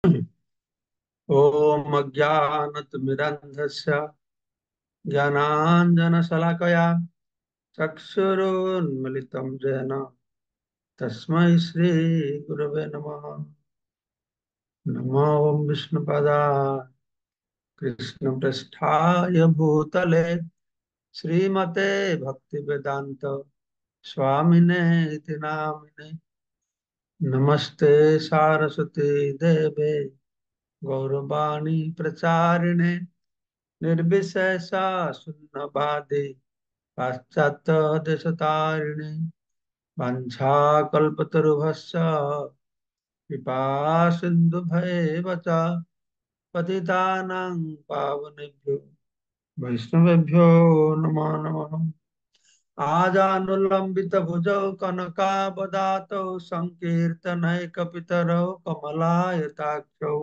ॐ अज्ञानतिमिरन्धस्य ज्ञानाञ्जनशलाकया चक्षुरुन्मिलितं येन तस्मै श्रीगुरवे नमः। नमो विष्णुपदाय कृष्णपृष्ठाय भूतले श्रीमते भक्तिवेदान्त स्वामिने इति नामिने। नमस्ते सारस्वती देवे गौरवाणी प्रचारिणे निर्विशेषा शून्यवादी पाश्चात्य देशतारिणे वाञ्छाकल्पतरुभ्यश्च कृपा सिन्धुभैव च पतितानां पावनेभ्यो वैष्णवेभ्यो नमो नमः। आजानुलम्बितभुजौ कनकावदातौ सङ्कीर्तनैकपितरौ कमलायताक्षौ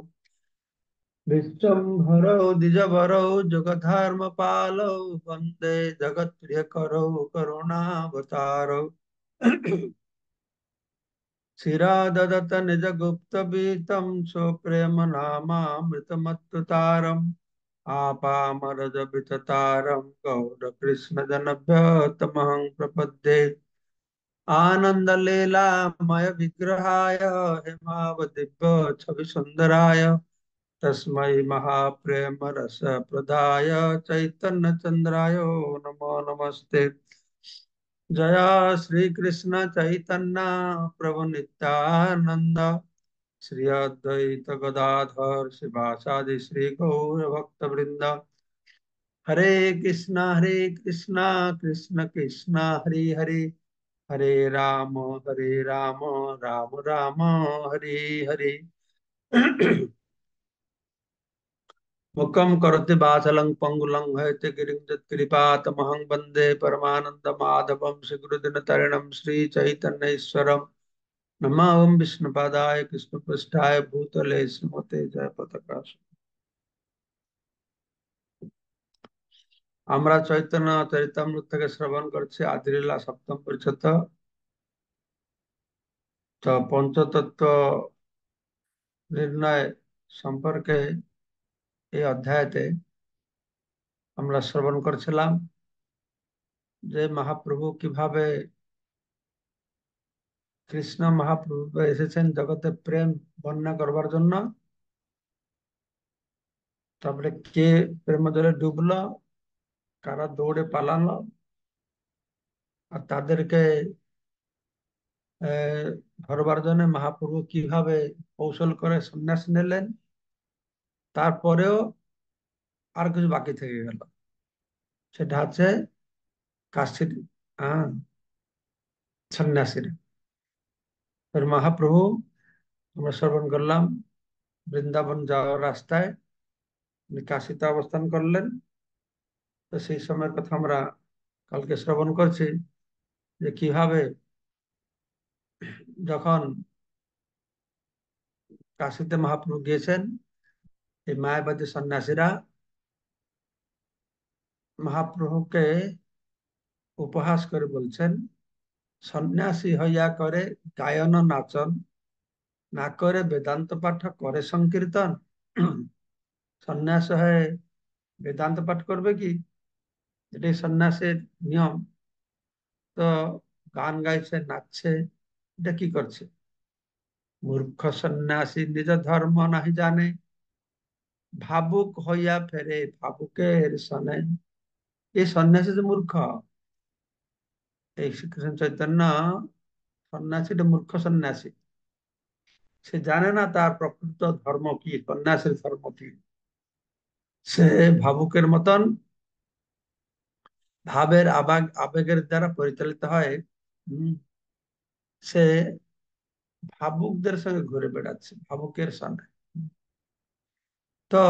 विश्वम्भरौ द्विजवरौ जुगधर्मपालौ वन्दे जगत्प्रियकरौ करुणावतारौ। शिराददत्त निजगुप्तवीतं स्वप्रेम नामामृतमत्तुतारम् आपामरजविततारं गौरकृष्णजनभ्य तमहं प्रपद्ये। आनन्दलीलामय विग्रहाय हेमावदिव्य छविसुन्दराय तस्मै महाप्रेम रस प्रदाय चैतन्य चंद्राय नमो नमस्ते। जय श्री कृष्ण चैतन्य प्रभु नित्यानंद श्री अद्वैत गदाधर शिवासादि श्री गौर भक्त वृंद। हरे कृष्णा कृष्ण कृष्ण हरे हरे, हरे राम राम राम हरे हरे। मुखम करोति वाचालं पंगुलं हयते गिरिं यत्कृपातमहं वन्दे परमानन्दमाधवं श्रीगुरुदिनतरिणं श्रीचैतन्यैश्वरं। नमः ओं विष्णुपादाय कृष्णपृष्ठाय भूतले श्रीमते जयपताका। আমরা চৈতন্য চরিতামৃত থেকে শ্রবণ করছি আদিলীলা সপ্তম পরিচ্ছদ। তো পঞ্চতত্ত্ব নির্ণয় সম্পর্কে এই অধ্যায়তে আমরা শ্রবণ করছিলাম যে মহাপ্রভু কিভাবে কৃষ্ণ মহাপ্রভু এসেছেন জগতে প্রেম বন্যা করবার জন্য। তারপরে কে প্রেম জলে ডুবলো, কারা দৌড়ে পালালো, আর তাদেরকে ধরবার জন্য মহাপ্রভু কিভাবে কৌশল করে সন্ন্যাস নিলেন। তারপরেও আর কিছু বাকি থেকে গেল, সেটা হচ্ছে কাশীর আহ, সন্ন্যাসীরা। মহাপ্রভু আমরা শ্রবণ করলাম বৃন্দাবন যাওয়ার রাস্তায় উনি কাশীতে অবস্থান করলেন। তো সেই সময়ের কথা আমরা কালকে শ্রবণ করছি যে কিভাবে যখন কাশীতে মহাপ্রভু গিয়েছেন, এই মায়াবাদী সন্ন্যাসীরা মহাপ্রভুকে উপহাস করে বলছেন, সন্ন্যাসী হইয়া করে গায়ন নাচন, না করে বেদান্ত পাঠ করে সংকীর্তন। সন্ন্যাস হয়ে বেদান্ত পাঠ করবে কি? এটাই সন্ন্যাসের নিয়ম। তো গান গাইছে, নাচছে, এটা কি করছে? মূর্খ সন্ন্যাসী নিজ ধর্ম নাহি জানে, ভাবুক হইয়া ফেরে ভাবুকের সনে। এই সন্ন্যাসী যে মূর্খ, এই শ্রীকৃষ্ণ চৈতন্য সন্ন্যাসীটা মূর্খ সন্ন্যাসী। সে জানে না তার প্রকৃত ধর্ম কি, সন্ন্যাসীর ধর্ম কি। সে ভাবুকের মতন ভাবের আবেগের দ্বারা পরিচালিত হয়। হম, সে ভাবুকদের সঙ্গে ঘুরে বেড়াচ্ছে ভাবুকের সঙ্গে। তো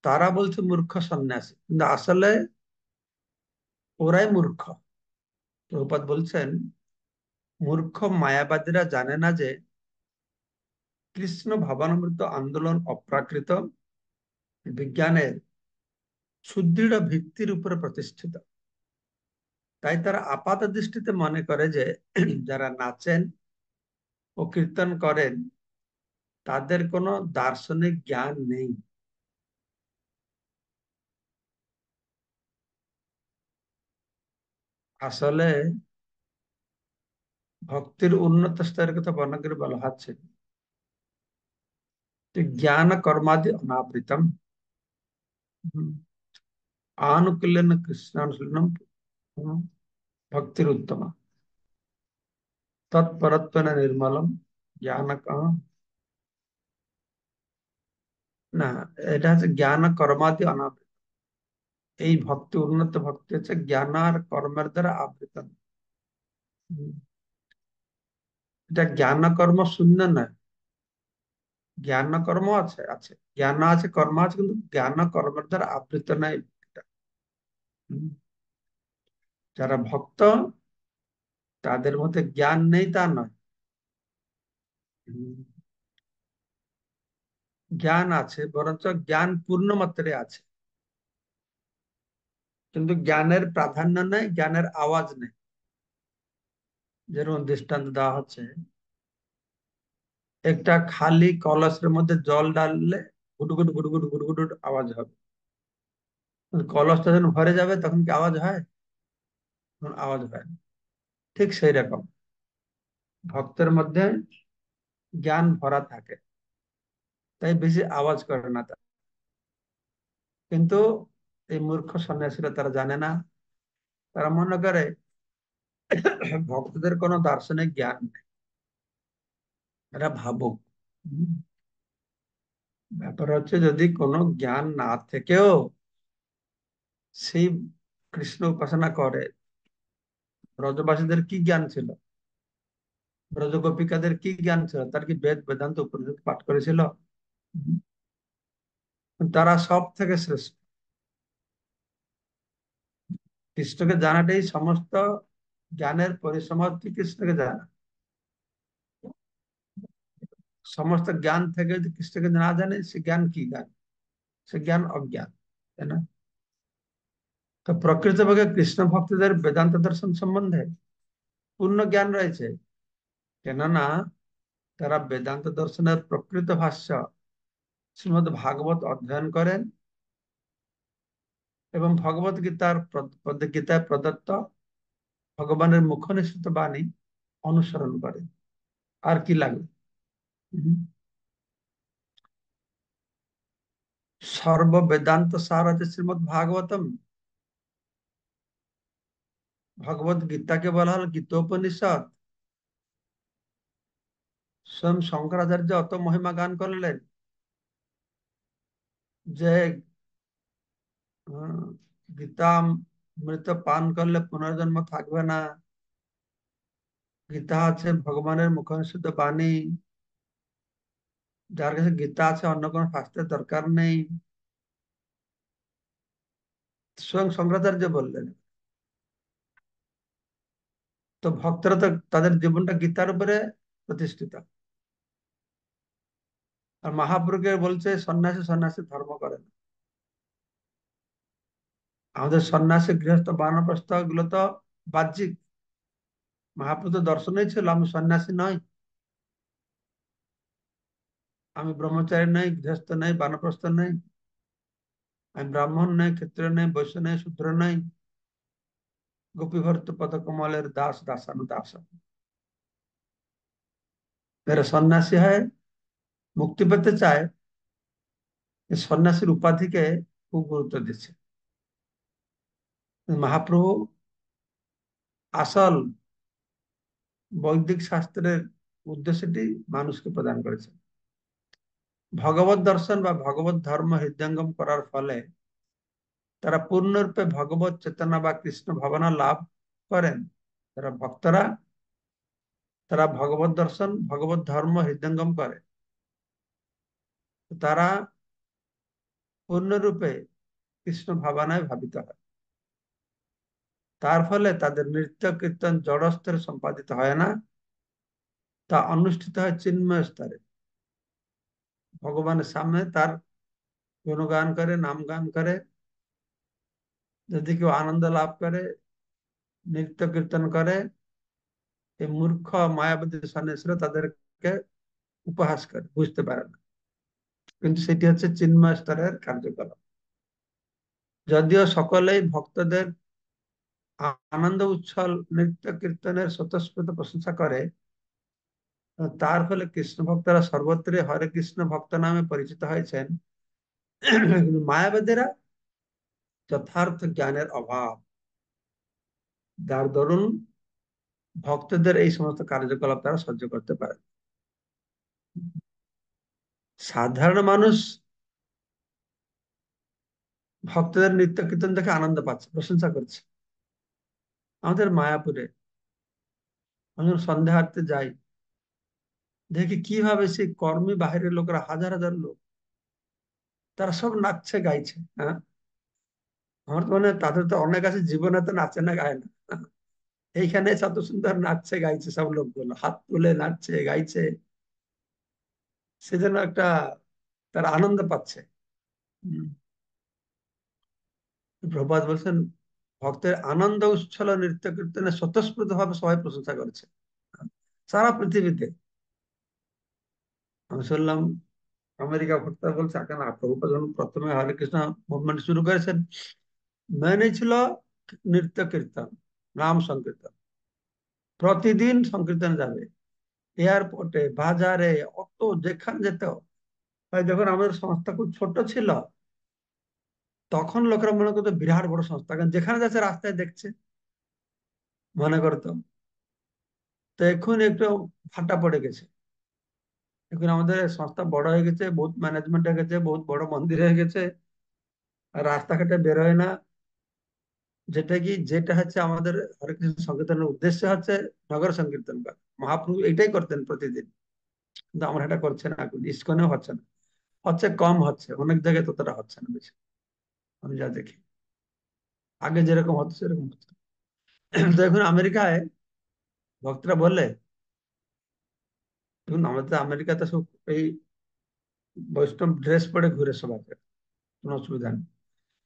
তারা বলছে মূর্খ সন্ন্যাসী, কিন্তু আসলে ওরাই মূর্খ। প্রভুপাদ বলছেন মূর্খ মায়াবাদীরা জানে না যে কৃষ্ণ ভাবামৃত আন্দোলন অপ্রাকৃত বিজ্ঞানের সুদৃঢ় ভিত্তির উপরে প্রতিষ্ঠিত। তাই তারা আপাত দৃষ্টিতে মনে করে যে যারা নাচেন ও কীর্তন করেন তাদের কোনো দার্শনিক জ্ঞান নেই। আসলে ভক্তির উন্নত স্তরের কথা বর্ণনা করে বলা হচ্ছে যে জ্ঞান কর্মাদি অনাবৃতম आनुकूल्यन कृष्णानुशीलनम भक्तिर उत्तम तत्परत्वेन निर्मलम ज्ञान না, এটা হচ্ছে জ্ঞান কর্মাদি অনাবৃত। এই ভক্তি, উন্নত ভক্তি হচ্ছে জ্ঞান আর কর্মের দ্বারা আবৃত। হুম, এটা জ্ঞান কর্ম শূন্য নয়। জ্ঞান কর্ম আছে, আছে জ্ঞান আছে, কর্ম আছে, কিন্তু জ্ঞান কর্মের দ্বারা আবৃত নয় এটা। হুম, যারা ভক্ত তাদের মধ্যে জ্ঞান নেই তা নয়। হুম, জ্ঞান আছে, বরঞ্চ জ্ঞান পূর্ণ মাত্রায় আছে, কিন্তু জ্ঞানের প্রাধান্য নেই, জ্ঞানের আওয়াজ নেই। যেরকম দৃষ্টান্ত দেওয়া হচ্ছে, একটা খালি কলসের মধ্যে জল ডাললে গুটগুট গুটগুট গুটগুট আওয়াজ হবে। কলসটা যখন ভরে যাবে তখন কি আওয়াজ হয়? তখন আওয়াজ হয় না। ঠিক সেই রকম ভক্তের মধ্যে জ্ঞান ভরা থাকে, তাই বেশি আওয়াজ করে না তা। কিন্তু এই মূর্খ সন্ন্যাসীরা তারা জানে না। তারা মনে করে ভক্তদের কোনো দার্শনিক জ্ঞান নেই, এরা ভাবুক। হুম, ব্যাপার হচ্ছে যদি কোনো জ্ঞান না থেকেও সেই কৃষ্ণ উপাসনা করে, ব্রজবাসীদের কি জ্ঞান ছিল, ব্রজ গোপিকাদের কি জ্ঞান ছিল? তার কি বেদ বেদান্ত উপনিষদ পাঠ করেছিল? হুম, তারা সব থেকে শ্রেষ্ঠ। কৃষ্ণকে জানাটাই সমস্ত জ্ঞানের পরিসমাপ্তি, কৃষ্ণকে জানা। সমস্ত জ্ঞান থেকে যদি কৃষ্ণকে না জানে, সে জ্ঞান কি জ্ঞান? সে জ্ঞান অজ্ঞান, তাই না? তো প্রকৃতপক্ষে কৃষ্ণ ভক্তদের বেদান্ত দর্শন সম্বন্ধে পূর্ণ জ্ঞান রয়েছে, কেননা তারা বেদান্ত দর্শনের প্রকৃত ভাষ্য শ্রীমদ ভাগবত অধ্যয়ন করেন এবং ভগবত গীতার গীতায় প্রদত্ত ভগবানের মুখ নিঃসৃত বাণী অনুসরণ করেন। আর কি লাগে? হুম। সর্ব বেদান্ত সার আছে শ্রীমদ ভাগবতম। ভগবত গীতাকে বলা হল গীতোপনিষদ। স্বয়ং শঙ্করাচার্য অত মহিমা গান করলেন যে আহ, গীতা মৃত পান করলে পুনর্জন্ম থাকবে না। গীতা আছে ভগবানের মুখ নিঃসৃত বাণী, যার কাছে গীতা আছে অন্য কোনো শাস্ত্রের দরকার নেই। স্বয়ং শঙ্করাচার্য বললেন। তো ভক্তরা তো তাদের জীবনটা গীতার উপরে প্রতিষ্ঠিত। আর মহাপুরুষে বলছে সন্ন্যাসী সন্ন্যাসী ধর্ম করে না। আমাদের সন্ন্যাসী গৃহস্থ বানপ্রস্থ গুলো তো বাহ্যিক। মহাপুরুষ তো দর্শনই ছিল আমি সন্ন্যাসী নই, আমি ব্রহ্মচারী নই, গৃহস্থ নই, বানপ্রস্থ নই, আমি ব্রাহ্মণ নই, ক্ষত্রিয় নই, বৈশ্য নই, শূদ্র নই, গোপীভর্ত পদকমলের দাস দাসানু দাস। এরা সন্ন্যাসী হয়, মুক্তি পেতে চায়, এই সন্ন্যাসীর উপাধিকে খুব গুরুত্ব দিচ্ছে। মহাপ্রভু আসল বৈদিক শাস্ত্রের উদ্দেশ্যটি মানুষকে প্রদান করেছে। ভগবত দর্শন বা ভগবত ধর্ম হৃদয়ঙ্গম করার ফলে তারা পূর্ণরূপে ভগবত চেতনা বা কৃষ্ণ ভাবনা লাভ করেন। তারা ভক্তরা, তারা ভগবত দর্শন ভগবত ধর্ম হৃদয়ঙ্গম করে, তারা পূর্ণরূপে কৃষ্ণ ভাবনায় ভাবিত হয়। তার ফলে তাদের নৃত্য কীর্তন জড় স্তরে সম্পাদিত হয় না, তা অনুষ্ঠিত হয় চিন্ময় স্তরে। ভগবানের সামনে তার গুণগান করে, নাম গান করে। যদি কেউ আনন্দ লাভ করে, নৃত্য কীর্তন করে, এই মূর্খ মায়াবাদী সন্ন্যাসীরা তাদেরকে উপহাস করে, বুঝতে পারে না। কিন্তু সেটি হচ্ছে চিন্ময় স্তরের কার্যকলাপ। যদিও সকলেই ভক্তদের আনন্দ উচ্ছল নৃত্য কীর্তনের স্বতঃস্ফূর্ত প্রশংসা করে, তার ফলে কৃষ্ণ ভক্তরা সর্বত্রই হরে কৃষ্ণ ভক্ত নামে পরিচিত হয়েছেন। কিন্তু মায়াবাদীরা যথার্থ জ্ঞানের অভাব, যার দরুন ভক্তদের এই সমস্ত কার্যকলাপ তারা সহ্য করতে পারে। সাধারণ মানুষ ভক্তদের নৃত্য কীর্তন দেখে আনন্দ পাচ্ছে, প্রশংসা করছে। আমাদের মায়াপুরে আমি যখন সন্ধ্যা হাঁটতে যাই, দেখি কিভাবে সেই কর্মী বাহিরের লোকেরা, হাজার হাজার লোক, তারা সব নাচছে গাইছে। হ্যাঁ, আমার তো মনে হয় তাদের তো অনেক আছে জীবনে তো নাচে না, গায় না। এইখানে এত সুন্দর নাচছে গাইছে, সব লোকগুলো হাত তুলে নাচছে গাইছে, সেজন্য একটা তারা আনন্দ পাচ্ছে। হম। প্রভুপাদ বলছেন, ভক্তের আনন্দ উচ্ছল নৃত্য কীর্তনে স্বতঃস্ফূর্ত ভাবে সবাই প্রশংসা করেছে সারা পৃথিবীতে। আমি শুনলাম আমেরিকা ভক্তরা বলছে, কেন প্রভুপাদ যখন প্রথমে হরে কৃষ্ণ মুভমেন্ট শুরু করেছেন, মেনে ছিল নৃত্য কীর্তন, নাম সংকীর্তন, প্রতিদিন সংকীর্তন যাবে, এয়ারপোর্টে, বাজারে, অত যেখানে যেত। আর যখন আমাদের সংস্থা খুব ছোট ছিল, তখন লোকেরা মনে করতো বিরাট বড় সংস্থা, কারণ যেখানে যাচ্ছে রাস্তায় দেখছে, মনে করতো। তো এখন একটু ফাটা পড়ে গেছে। এখন আমাদের সংস্থা বড় হয়ে গেছে, বহুত ম্যানেজমেন্ট হয়ে গেছে, বহুত বড় মন্দির হয়ে গেছে, আর রাস্তাঘাটে বের হয় না। যেটা হচ্ছে আমাদের হরে কৃষ্ণ সংকীর্তনের উদ্দেশ্য হচ্ছে নগর সংকীর্তন করা। মহাপ্রভু এটাই করতেন প্রতিদিন, কিন্তু আমরা এটা করছে না, এখন ইস্কনেও হচ্ছে না, হচ্ছে কম হচ্ছে, অনেক জায়গায় ততটা হচ্ছে না বেশি, আমি যা দেখি। আগে যেরকম হতো সেরকম হচ্ছে না। তো এখন আমেরিকায় ভক্তরা বললে, দেখুন আমাদের আমেরিকাতে সব এই বৈষ্ণব ড্রেস পরে ঘুরে সব আছে, কোনো অসুবিধা নেই।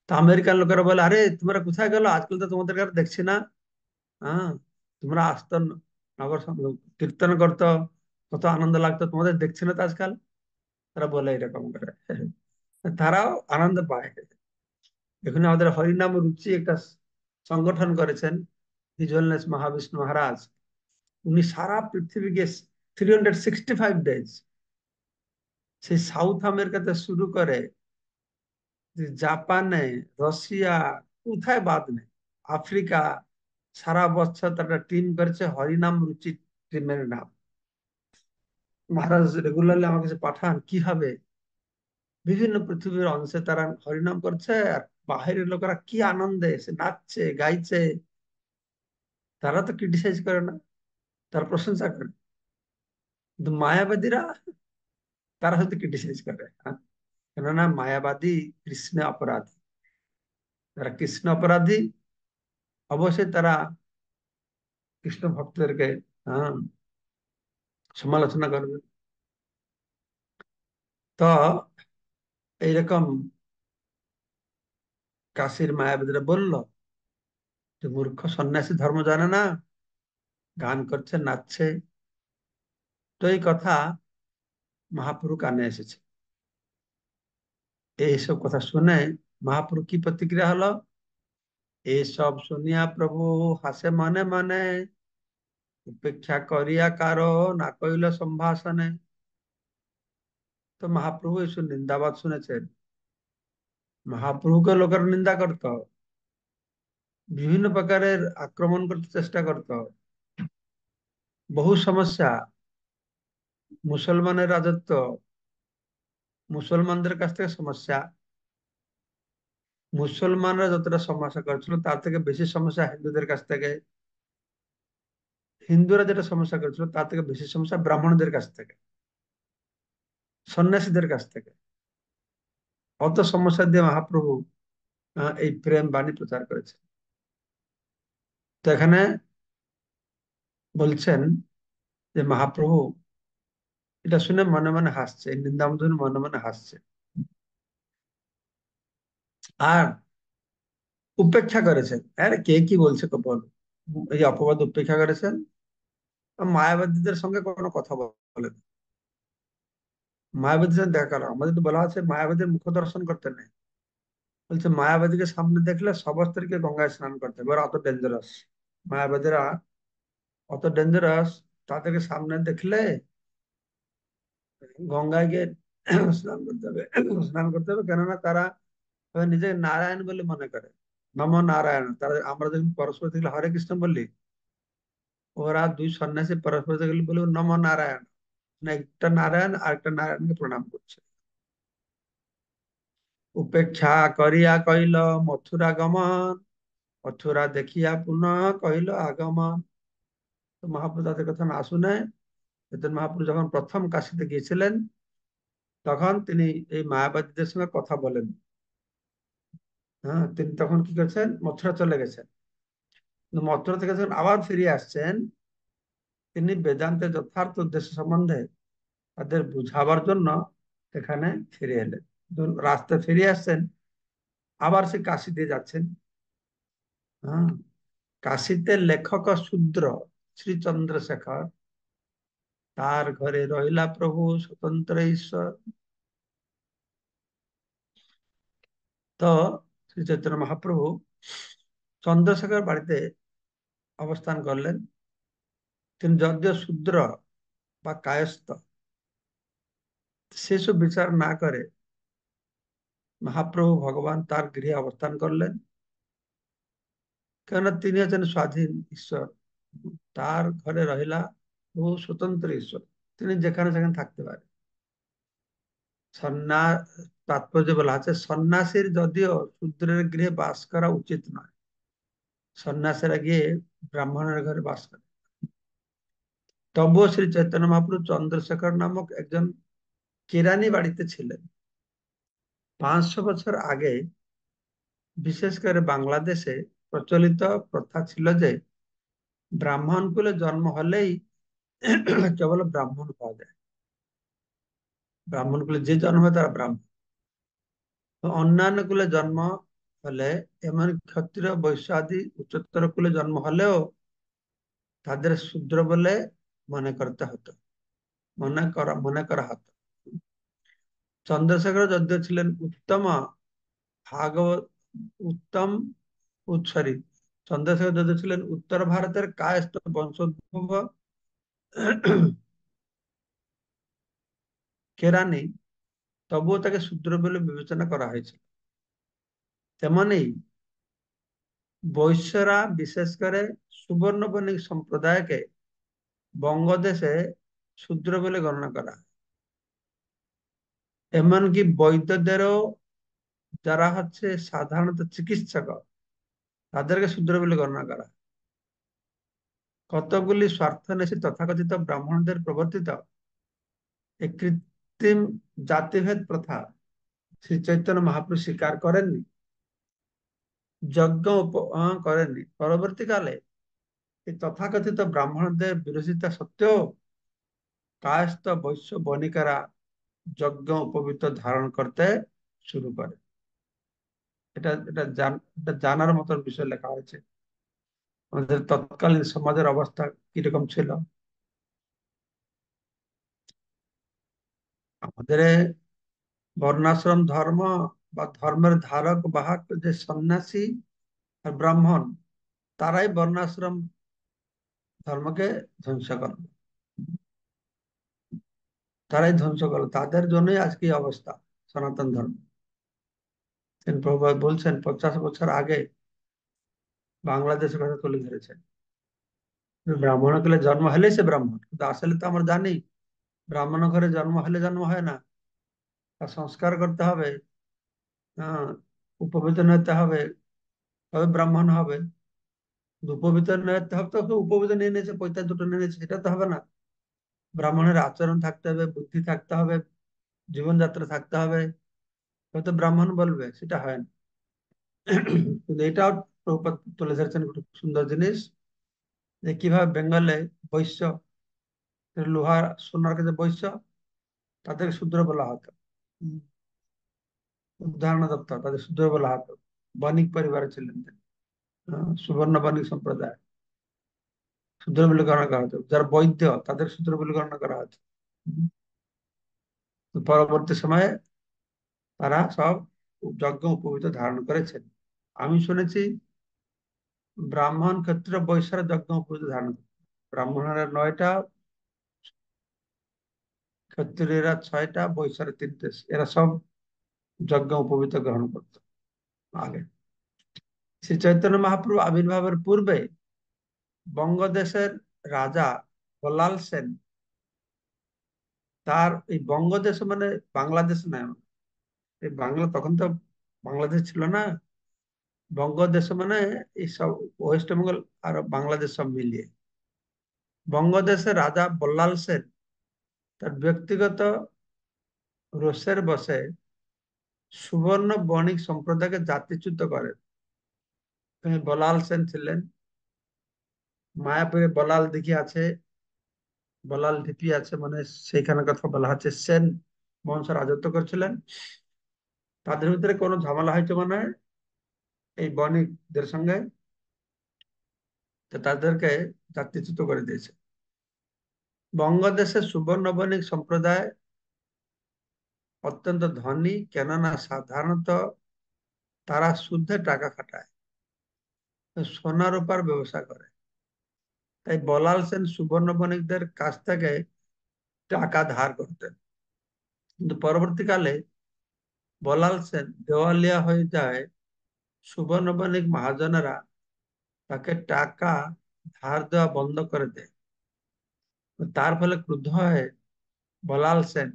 তো আমেরিকান লোকেরা বলে, আরে তোমরা কোথায় গেলো, আজকাল তো তোমাদের আর দেখছি না। হ্যাঁ, তোমরা আসতো, নগর কীর্তন করতো, কত আনন্দ লাগতো, তোমাদের দেখছি না তো আজকাল। তারা বলে এরকম করে। তারাও আনন্দ পায়। এখানে আমাদের হরিনাম রুচি একটা সংগঠন করেছেন হিজ হোলিনেস মহাবিষ্ণু মহারাজ। উনি সারা পৃথিবীকে 365 ডেজ, সেই সাউথ আমেরিকাতে শুরু করে যে জাপানে, রাশিয়া, কোথায় বাদ নেই, আফ্রিকা, সারা বছর তারা টিম করেছে হরিনাম রুচি টিমের নাম। মহারাজ রেগুলারলি আমার কাছে পাঠান কিভাবে বিভিন্ন পৃথিবীর অংশে তারা হরিনাম করছে, আর বাহিরের লোকেরা কি আনন্দে এসে নাচছে গাইছে। তারা তো ক্রিটিসাইজ করে না, তারা প্রশংসা করে। কিন্তু মায়াবাদীরা, তারা হয়তো ক্রিটিসাইজ করে। হ্যাঁ, কেননা মায়াবাদী কৃষ্ণ অপরাধী, তারা কৃষ্ণ অপরাধী, অবশ্যই তারা কৃষ্ণ ভক্তদেরকে, হ্যাঁ, সমালোচনা করবে। তো এইরকম কাশীর মায়াবাদীরা বলল যে মূর্খ সন্ন্যাসী ধর্ম জানে না, গান করছে নাচছে। তো এই কথা মহাপ্রভু কানে এসেছে। এইসব কথা শুনে মহাপ্রভু কি প্রতিক্রিয়া হলো, এসব শুনিয়া প্রভু হাসে মনে মনে, উপেক্ষা করিয়া কারো না কইল সম্ভাষণে। তো মহাপ্রভু এইসব নিন্দাবাদ শুনেছেন। মহাপ্রভুকে লোকের নিন্দা করতো, বিভিন্ন প্রকারের আক্রমণ করতে চেষ্টা করতো, বহু সমস্যা, মুসলমানের রাজত্ব, মুসলমানদের কাছ থেকে সমস্যা, মুসলমানরা যতটা সমস্যা করছিল তার থেকে বেশি সমস্যা হিন্দুদের কাছ থেকে, হিন্দুরা যেটা সমস্যা করছিল তার থেকে বেশি সমস্যা ব্রাহ্মণদের কাছ থেকে, সন্ন্যাসীদের কাছ থেকে। অত সমস্যা দিয়ে মহাপ্রভু এই প্রেম বাণী প্রচার করেছে। তো এখানে বলছেন যে মহাপ্রভু এটা শুনে মনে মনে হাসছে, এই নিন্দামোদন মনে মনে হাসছে, আর উপেক্ষা করেছেন। আরে কে কি বলছে বল, এই অপবাদ উপেক্ষা করেছেন। মায়াবাদীদের সঙ্গে কোনো কথা বলেন। মায়াবতীর সাথে দেখা করো। আমাদের তো বলা আছে মায়াবতীর মুখ দর্শন করতে নেই। বলছে মায়াবতীকে সামনে দেখলে সব স্ত্রীকে গঙ্গায় স্নান করতে হবে। ওরা অত ডেঞ্জারাস, মায়াবাদীরা অত ডেঞ্জারাস। তাদেরকে সামনে দেখলে গঙ্গায় গিয়ে স্নান করতে হবে। স্নান করতে হবে, কেননা তারা নিজেকে নারায়ণ বলে মনে করে। নম নারায়ণ। তারা, আমরা যখন পরস্পর থেকে হরে কৃষ্ণ বললি, ওরা দুই সন্ন্যাসী পরস্পর থেকে বলে নম নারায়ণ। মানে একটা নারায়ণ আর একটা নারায়ণকে প্রণাম করছে। উপেক্ষা করিয়া কইল মথুরা গমন, মথুরা দেখিয়া পুনঃ কইল আগমন। তো মহাপ্রভু তাদের কথা না শুনে, চৈতন্য মহাপ্রভু যখন প্রথম কাশীতে গিয়েছিলেন, তখন তিনি এই মায়াবাদীদের সঙ্গে কথা বলেন। হ্যাঁ, তিনি তখন কি করছেন, মথুরা চলে গেছেন। কিন্তু মথুরা থেকে যখন আবার ফিরে আসছেন, তিনি বেদান্তের যথার্থ উদ্দেশ্য সম্বন্ধে তাদের বুঝাবার জন্য এখানে ফিরে এলেন। যখন রাস্তায় ফিরে আসছেন, আবার সে কাশী দিয়ে যাচ্ছেন। হ্যাঁ, কাশীতে লেখক শূদ্র শ্রী চন্দ্রশেখর, তার ঘরে রহিলা প্রভু স্বতন্ত্র ঈশ্বর। তো শ্রী চৈতন্য মহাপ্রভু চন্দ্রশেখর বাড়িতে অবস্থান করলেন। তিনি যদিও শূদ্র বা কায়স্থ, সেসব বিচার না করে মহাপ্রভু ভগবান তার গৃহে অবস্থান করলেন। কেননা তিনি হচ্ছেন স্বাধীন ঈশ্বর। তার ঘরে রহিলা প্রভু স্বতন্ত্র ঈশ্বর, তিনি যেখানে সেখানে থাকতে পারেন। সন্ন্যাস, তাৎপর্য বলা আছে সন্ন্যাসীর যদিও শূদ্রের গৃহে বাস করা উচিত নয়, সন্ন্যাসীরা গিয়ে ব্রাহ্মণের ঘরে বাস করে। তবুও শ্রী চৈতন্য মহাপ্রভু চন্দ্রশেখর নামক একজন কেরানি বাড়িতে ছিলেন। 500 বছর আগে বিশেষ করে বাংলাদেশে প্রচলিত প্রথা ছিল যে ব্রাহ্মণ কুলে জন্ম হলেই কেবল ব্রাহ্মণ পাওয়া যায়। ব্রাহ্মণ কুলে যে জন্ম হয় তারা ব্রাহ্মণ। তো অন্যান্য কুলে জন্ম হলে, এমন ক্ষত্রিয় বৈশ্য আদি উচ্চতর কুলে জন্ম হলেও তাদের শূদ্র বলে মনে করতে হতো, মনে করা হতো। চন্দ্রশেখর যদিও ছিলেন উত্তম ভাগবত, উত্তম উৎসরী, চন্দ্রশেখর যদিও ছিলেন উত্তর ভারতের কায়স্থ বংশোদ্ভব কেরানি, তবুও তাকে শূদ্র বলে বিবেচনা করা হয়েছিল। তেমনি বৈশ্যরা, বিশেষ করে সুবর্ণ বণিক সম্প্রদায়কে বঙ্গদেশে শূদ্র বলে গণনা করা হয়। এমনকি বৈদ্যদেরও, যারা হচ্ছে সাধারণত চিকিৎসক, তাদেরকে শূদ্র বলে গণনা করা হয়। কতগুলি স্বার্থন্বেষী তথাকথিত ব্রাহ্মণদের প্রবর্তিত এই কৃত্রিম জাতিভেদ প্রথা শ্রী চৈতন্য মহাপ্রভু স্বীকার করেননি, যজ্ঞ করেননি। পরবর্তীকালে এই তথাকথিত ব্রাহ্মণদের বিরোধিতা সত্ত্বেও কায়স্থ বৈশ্য বণিকেরা যজ্ঞ উপবীত ধারণ করতে শুরু করে। এটা জানার মতন বিষয় লেখা হয়েছে। আমাদের তৎকালীন সমাজের অবস্থা কিরকম ছিল। আমাদের বর্ণাশ্রম ধর্ম বা ধর্মের ধারক বাহক যে সন্ন্যাসী আর ব্রাহ্মণ, তারাই বর্ণাশ্রম ধর্মকে ধ্বংস করলো। তারাই ধ্বংস করলো, তাদের জন্যই আজকে এই অবস্থা সনাতন ধর্ম। তিনি প্রভুপাদ বলছেন 50 বছর আগে বাংলাদেশের কথা তুলে ধরেছেন। ব্রাহ্মণ কুলে জন্ম হলেই সে ব্রাহ্মণ, কিন্তু আসলে তো আমরা জানি ব্রাহ্মণ ঘরে জন্ম হলে জন্ম হয় না। তার সংস্কার করতে হবে, আহ উপবীত নিতে হবে, তবে ব্রাহ্মণ হবে। কিন্তু উপবীত নিতে হবে তো, উপবীত নিয়ে নিয়েছে, পৈতা দুটো নিয়ে নিয়েছে, সেটা তো হবে না। ব্রাহ্মণের আচরণ থাকতে হবে, বুদ্ধি থাকতে হবে, জীবনযাত্রা থাকতে হবে, হয়তো ব্রাহ্মণ বলবে, সেটা হয় না। কিন্তু এটাও প্রভুপাদ তুলে ধরেছেন খুব সুন্দর জিনিস, যে কিভাবে বেঙ্গলে বৈশ্য, লোহার সোনার কাছে বৈশ্য, তাদেরকে শূদ্র বলা হতো। উম, উদাহরণ দত্ত, তাদের শূদ্র বলা হতো। বণিক পরিবারে ছিলেন তিনি। সুবর্ণ বণিক সম্প্রদায়, শূদ্র বলে গণনা করা হতো। যারা বৈদ্য, তাদের শূদ্র বলে গণনা করা হতো। উম, তো পরবর্তী সময়ে তারা সব যজ্ঞ উপবীত ধারণ করেছেন। আমি শুনেছি ব্রাহ্মণ ক্ষেত্রে বৈশ্যরা যজ্ঞ উপবীত ধারণ করে। ব্রাহ্মণেরা 9টা, ক্ষত্রিয়রা 6টা, বৈশ্যরা 3টে। এরা সব যজ্ঞ উপবীত গ্রহণ করত আগে। শ্রী চৈতন্য মহাপ্রভু আবির্ভাবের পূর্বে বঙ্গদেশের রাজা বল্লাল সেন, তার এই বঙ্গদেশ মানে বাংলাদেশ নয়, এই বাংলা তখন তো বাংলাদেশ ছিল না। বঙ্গদেশ মানে এই সব ওয়েস্ট বেঙ্গল আর বাংলাদেশ সব মিলিয়ে। বঙ্গদেশের রাজা বল্লাল সেন তার ব্যক্তিগত রোষের বসে সুবর্ণ বণিক সম্প্রদায়কে জাতিচ্যুত করেন। বলাল সেন ছিলেন, মায়াপুরে বলাল দিঘি আছে, বলাল ঢিপি আছে, মানে সেইখানে কথা বলা হচ্ছে। সেন বংশ রাজত্ব করছিলেন। তাদের ভিতরে কোনো ঝামেলা হয়েছে মানে এই বণিকদের সঙ্গে, তো তাদেরকে জাতিচ্যুত করে দিয়েছে। বঙ্গদেশের সুবর্ণ বণিক সম্প্রদায় অত্যন্ত ধনী, কেননা সাধারণত তারা সুদে টাকা খাটায়, সোনা রূপার ব্যবসা করে। তাই বলাল সেন সুবর্ণ বণিকদের কাছ থেকে টাকা ধার করতেন। কিন্তু পরবর্তীকালে বলাল সেন দেওয়ালিয়া হয়ে যায়, সুবর্ণ বণিক মহাজনেরা তাকে টাকা ধার দেওয়া বন্ধ করে দেয়। তার ফলে ক্রুদ্ধ হয়ে বলাল সেন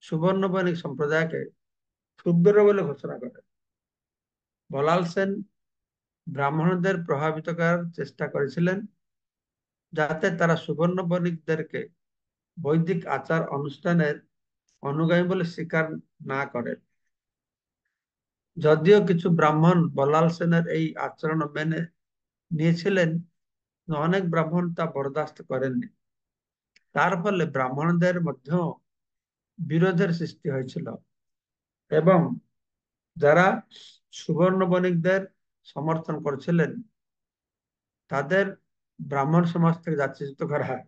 সুবর্ণ বণিক সম্প্রদায়কে ক্ষুদ্র বলে ঘোষণা করে। বলাল সেন ব্রাহ্মণদের প্রভাবিত করার চেষ্টা করেছিলেন, যাতে তারা সুবর্ণ বণিকদেরকে বৈদিক আচার অনুষ্ঠানের অনুগামী বলে স্বীকার না করেন। যদিও কিছু ব্রাহ্মণ বলাল সেনের এই আচরণ মেনে নিয়েছিলেন, অনেক ব্রাহ্মণ তা বরদাস্ত করেননি। তার ফলে ব্রাহ্মণদের মধ্যেও বিরোধের সৃষ্টি হয়েছিল এবং যারা সুবর্ণ বণিকদের সমর্থন করছিলেন তাদের ব্রাহ্মণ সমাজ থেকে জাতিচ্যুত করা হয়।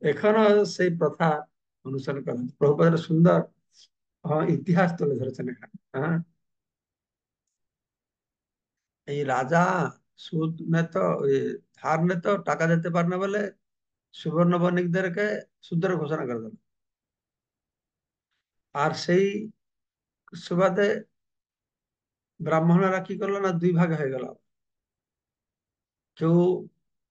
এখনো সেই প্রথা অনুসরণ করেন। প্রভুপাদ সুন্দর ইতিহাস তুলে ধরেছেন এখানে। হ্যাঁ, এই রাজা সুদ নিত, ওই ধার নিত, টাকা দিতে পারে না বলে সুবর্ণ বণিকদেরকে সুদের ঘোষণা করে দিল। আর সেই সুবাদে ব্রাহ্মণরা কি করলো না, দুই ভাগ হয়ে গেল। কেউ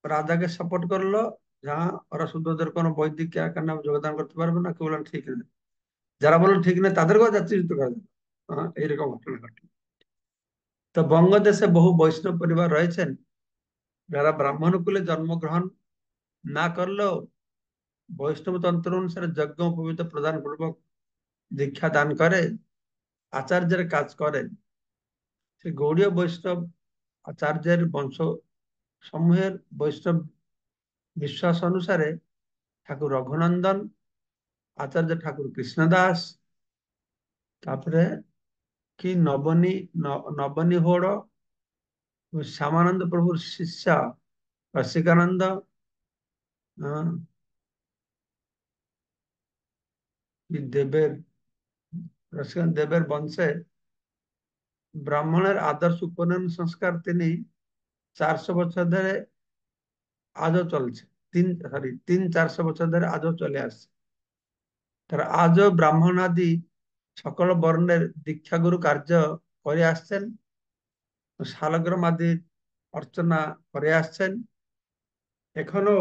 রাজাকে সাপোর্ট করলো, যারা ওরা শুধু ওদের কোনো বৈদিক ক্রিয়াকর্মে যোগদান করতে পারবে না, কেউ বললেন ঠিক নেই। যারা বললো ঠিক নেই তাদেরকেও জাতিচ্যুত করে দিল। এইরকম ঘটনা ঘটে। তো বঙ্গদেশে বহু বৈষ্ণব পরিবার রয়েছেন যারা ব্রাহ্মণ কুলে জন্মগ্রহণ না করলেও বৈষ্ণব তন্ত্র অনুসারে যজ্ঞ উপবীত প্রদান পূর্বক দীক্ষা দান করে আচার্যের কাজ করেন। সেই গৌড়ীয় বৈষ্ণব আচার্যের বংশ সমূহের বৈষ্ণব বিশ্বাস অনুসারে ঠাকুর রঘুনন্দন, আচার্য ঠাকুর কৃষ্ণদাস, তারপরে কি নবনী হোড়, শ্যামানন্দ প্রভুর শিষ্য রসিকানন্দ, আহ, দেবের রসিকানন্দ দেবের বংশে ব্রাহ্মণের আদর্শ উপনয়ন সংস্কার তিনি 400 বছর ধরে আজও চলছে। 400 বছর ধরে আজও চলে আসছে। তারা আজও ব্রাহ্মণাদি সকল বর্ণের দীক্ষাগুরু কার্য করে আসছেন, শালগ্রাম আদি অর্চনা করে আসছেন। এখনো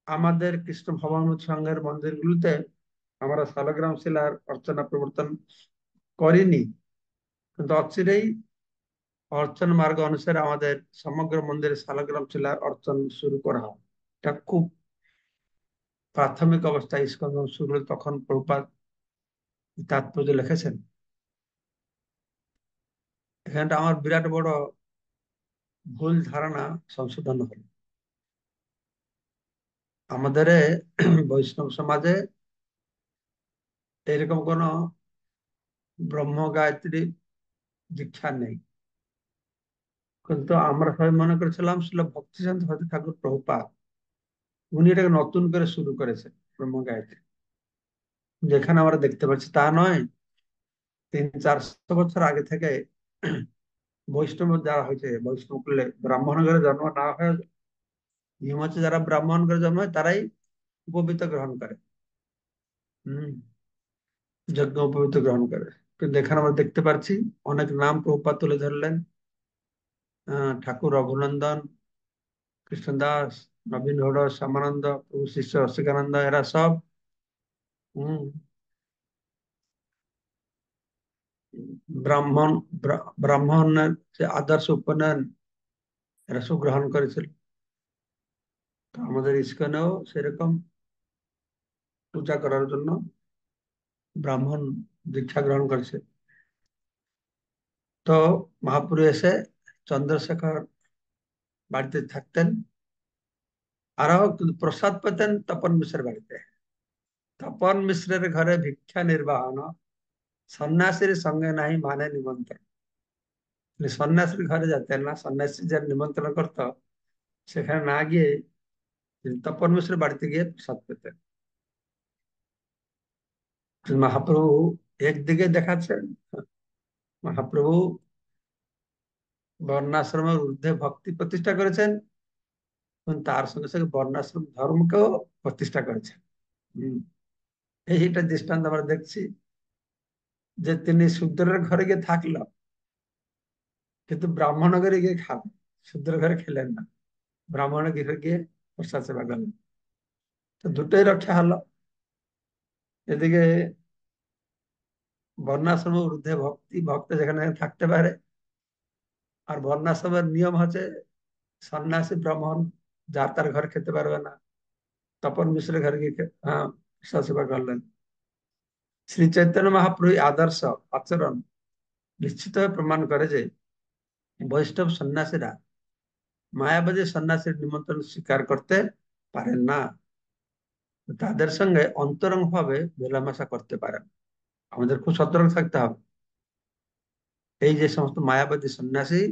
আমাদের কৃষ্ণ ভবামৃত সংঘের মন্দিরগুলিতে আমরা শালগ্রাম শিলার অর্চনা প্রবর্তন করিনি, কিন্তু অচিরেই অর্চন মার্গ অনুসারে আমাদের সমগ্র মন্দিরে শালগ্রাম শিলার অর্চন শুরু করা হয়। এটা খুব প্রাথমিক অবস্থায় ইস্কন শুরু হলো, তখন প্রভুপাদ তাৎপর্য লিখেছেন। এখানটা আমার বিরাট বড় ভুল ধারণা সংশোধন হলো। আমাদের বৈষ্ণব সমাজে এরকম কোন ব্রহ্ম গায়ত্রী দীক্ষা নেই, কিন্তু আমরা সবাই মনে করেছিলাম ছিল ভক্তিচন্দ্র ভক্তি ঠাকুর প্রভুপাদ, উনি এটাকে নতুন করে শুরু করেছেন ব্রহ্ম গায়ত্রী। যেখানে আমরা দেখতে পাচ্ছি তা নয়, 300-400 বছর আগে থেকে বৈষ্ণব যারা হয়েছে, বৈষ্ণব করলে ব্রাহ্মণ ঘরে জন্ম না হয়ে, নিয়ম হচ্ছে যারা ব্রাহ্মণ ঘরে জন্ম হয় তারাই উপবীত গ্রহণ করে। হম। যজ্ঞ উপবীত গ্রহণ করে। কিন্তু এখানে আমরা দেখতে পাচ্ছি অনেক নাম প্রভুপাদ তুলে ধরলেন। ঠাকুর রঘুনন্দন, কৃষ্ণদাস, নবীন গৌড়, শ্যামানন্দ, প্রভু শিষ্য রসিকানন্দ, এরা সব হম ব্রাহ্মণ, ব্রাহ্মণের যে আদর্শ উপনয়ন এরা সব গ্রহণ করেছিল। তো আমাদের ইস্কনেও সেরকম পূজা করার জন্য ব্রাহ্মণ দীক্ষা গ্রহণ করেছে। তো মহাপুরু এসে চন্দ্রশেখর বাড়িতে থাকতেন, আরো কিন্তু প্রসাদ পেতেন তপন মিশ্রের বাড়িতে। তপন মিশ্রের ঘরে ভিক্ষা নির্বাহন, সন্ন্যাসীর সঙ্গে নাই মানে নিমন্ত্রণ। মানে সন্ন্যাসীর ঘরে যেতেন না, সন্ন্যাসী যার নিমন্ত্রণ করতো সেখানে না গিয়ে তিনি তপন মিশ্রের বাড়িতে গিয়ে প্রসাদ পেতেন। তো মহাপ্রভু একদিকে দেখাচ্ছেন, মহাপ্রভু বর্ণাশ্রমের ঊর্ধ্বে ভক্তি প্রতিষ্ঠা করেছেন এবং তার সঙ্গে সঙ্গে বর্ণাশ্রম ধর্মকেও প্রতিষ্ঠা করেছেন। হম। এইটা দৃষ্টান্ত আমরা দেখছি যে তিনি শূদ্রের ঘরে গিয়ে থাকলো, কিন্তু ব্রাহ্মণ ঘরে গিয়ে খাবেন, শূদ্র ঘরে খেলেন না, ব্রাহ্মণ ঘরে গিয়ে প্রসাদ সেবা করলেন। তো দুটোই রক্ষা হলো। এদিকে বর্ণাশ্রমের ঊর্ধ্বে ভক্তি, ভক্ত যেখানে থাকতে পারে। আর বর্ণাশ্রমের নিয়ম হচ্ছে সন্ন্যাসী ব্রাহ্মণ যার তার ঘর খেতে পারবে না, তপন মিশ্রের ঘরে গিয়ে প্রসাদ সেবা করলেন। শ্রী চৈতন্য মহাপ্রভু আদর্শ আচরণ নিশ্চিতভাবে প্রমাণ করে যে বৈষ্ণব সন্ন্যাসীরা মায়াবাদী সন্ন্যাসীর নিমন্ত্রণ স্বীকার করতে পারেন না, তাদের সঙ্গে অন্তরঙ্গ ভাবে মেলামেশা করতে পারেন। আমাদের খুব সতর্ক থাকতে হবে। এই যে সমস্ত মায়াবাদী সন্ন্যাসী,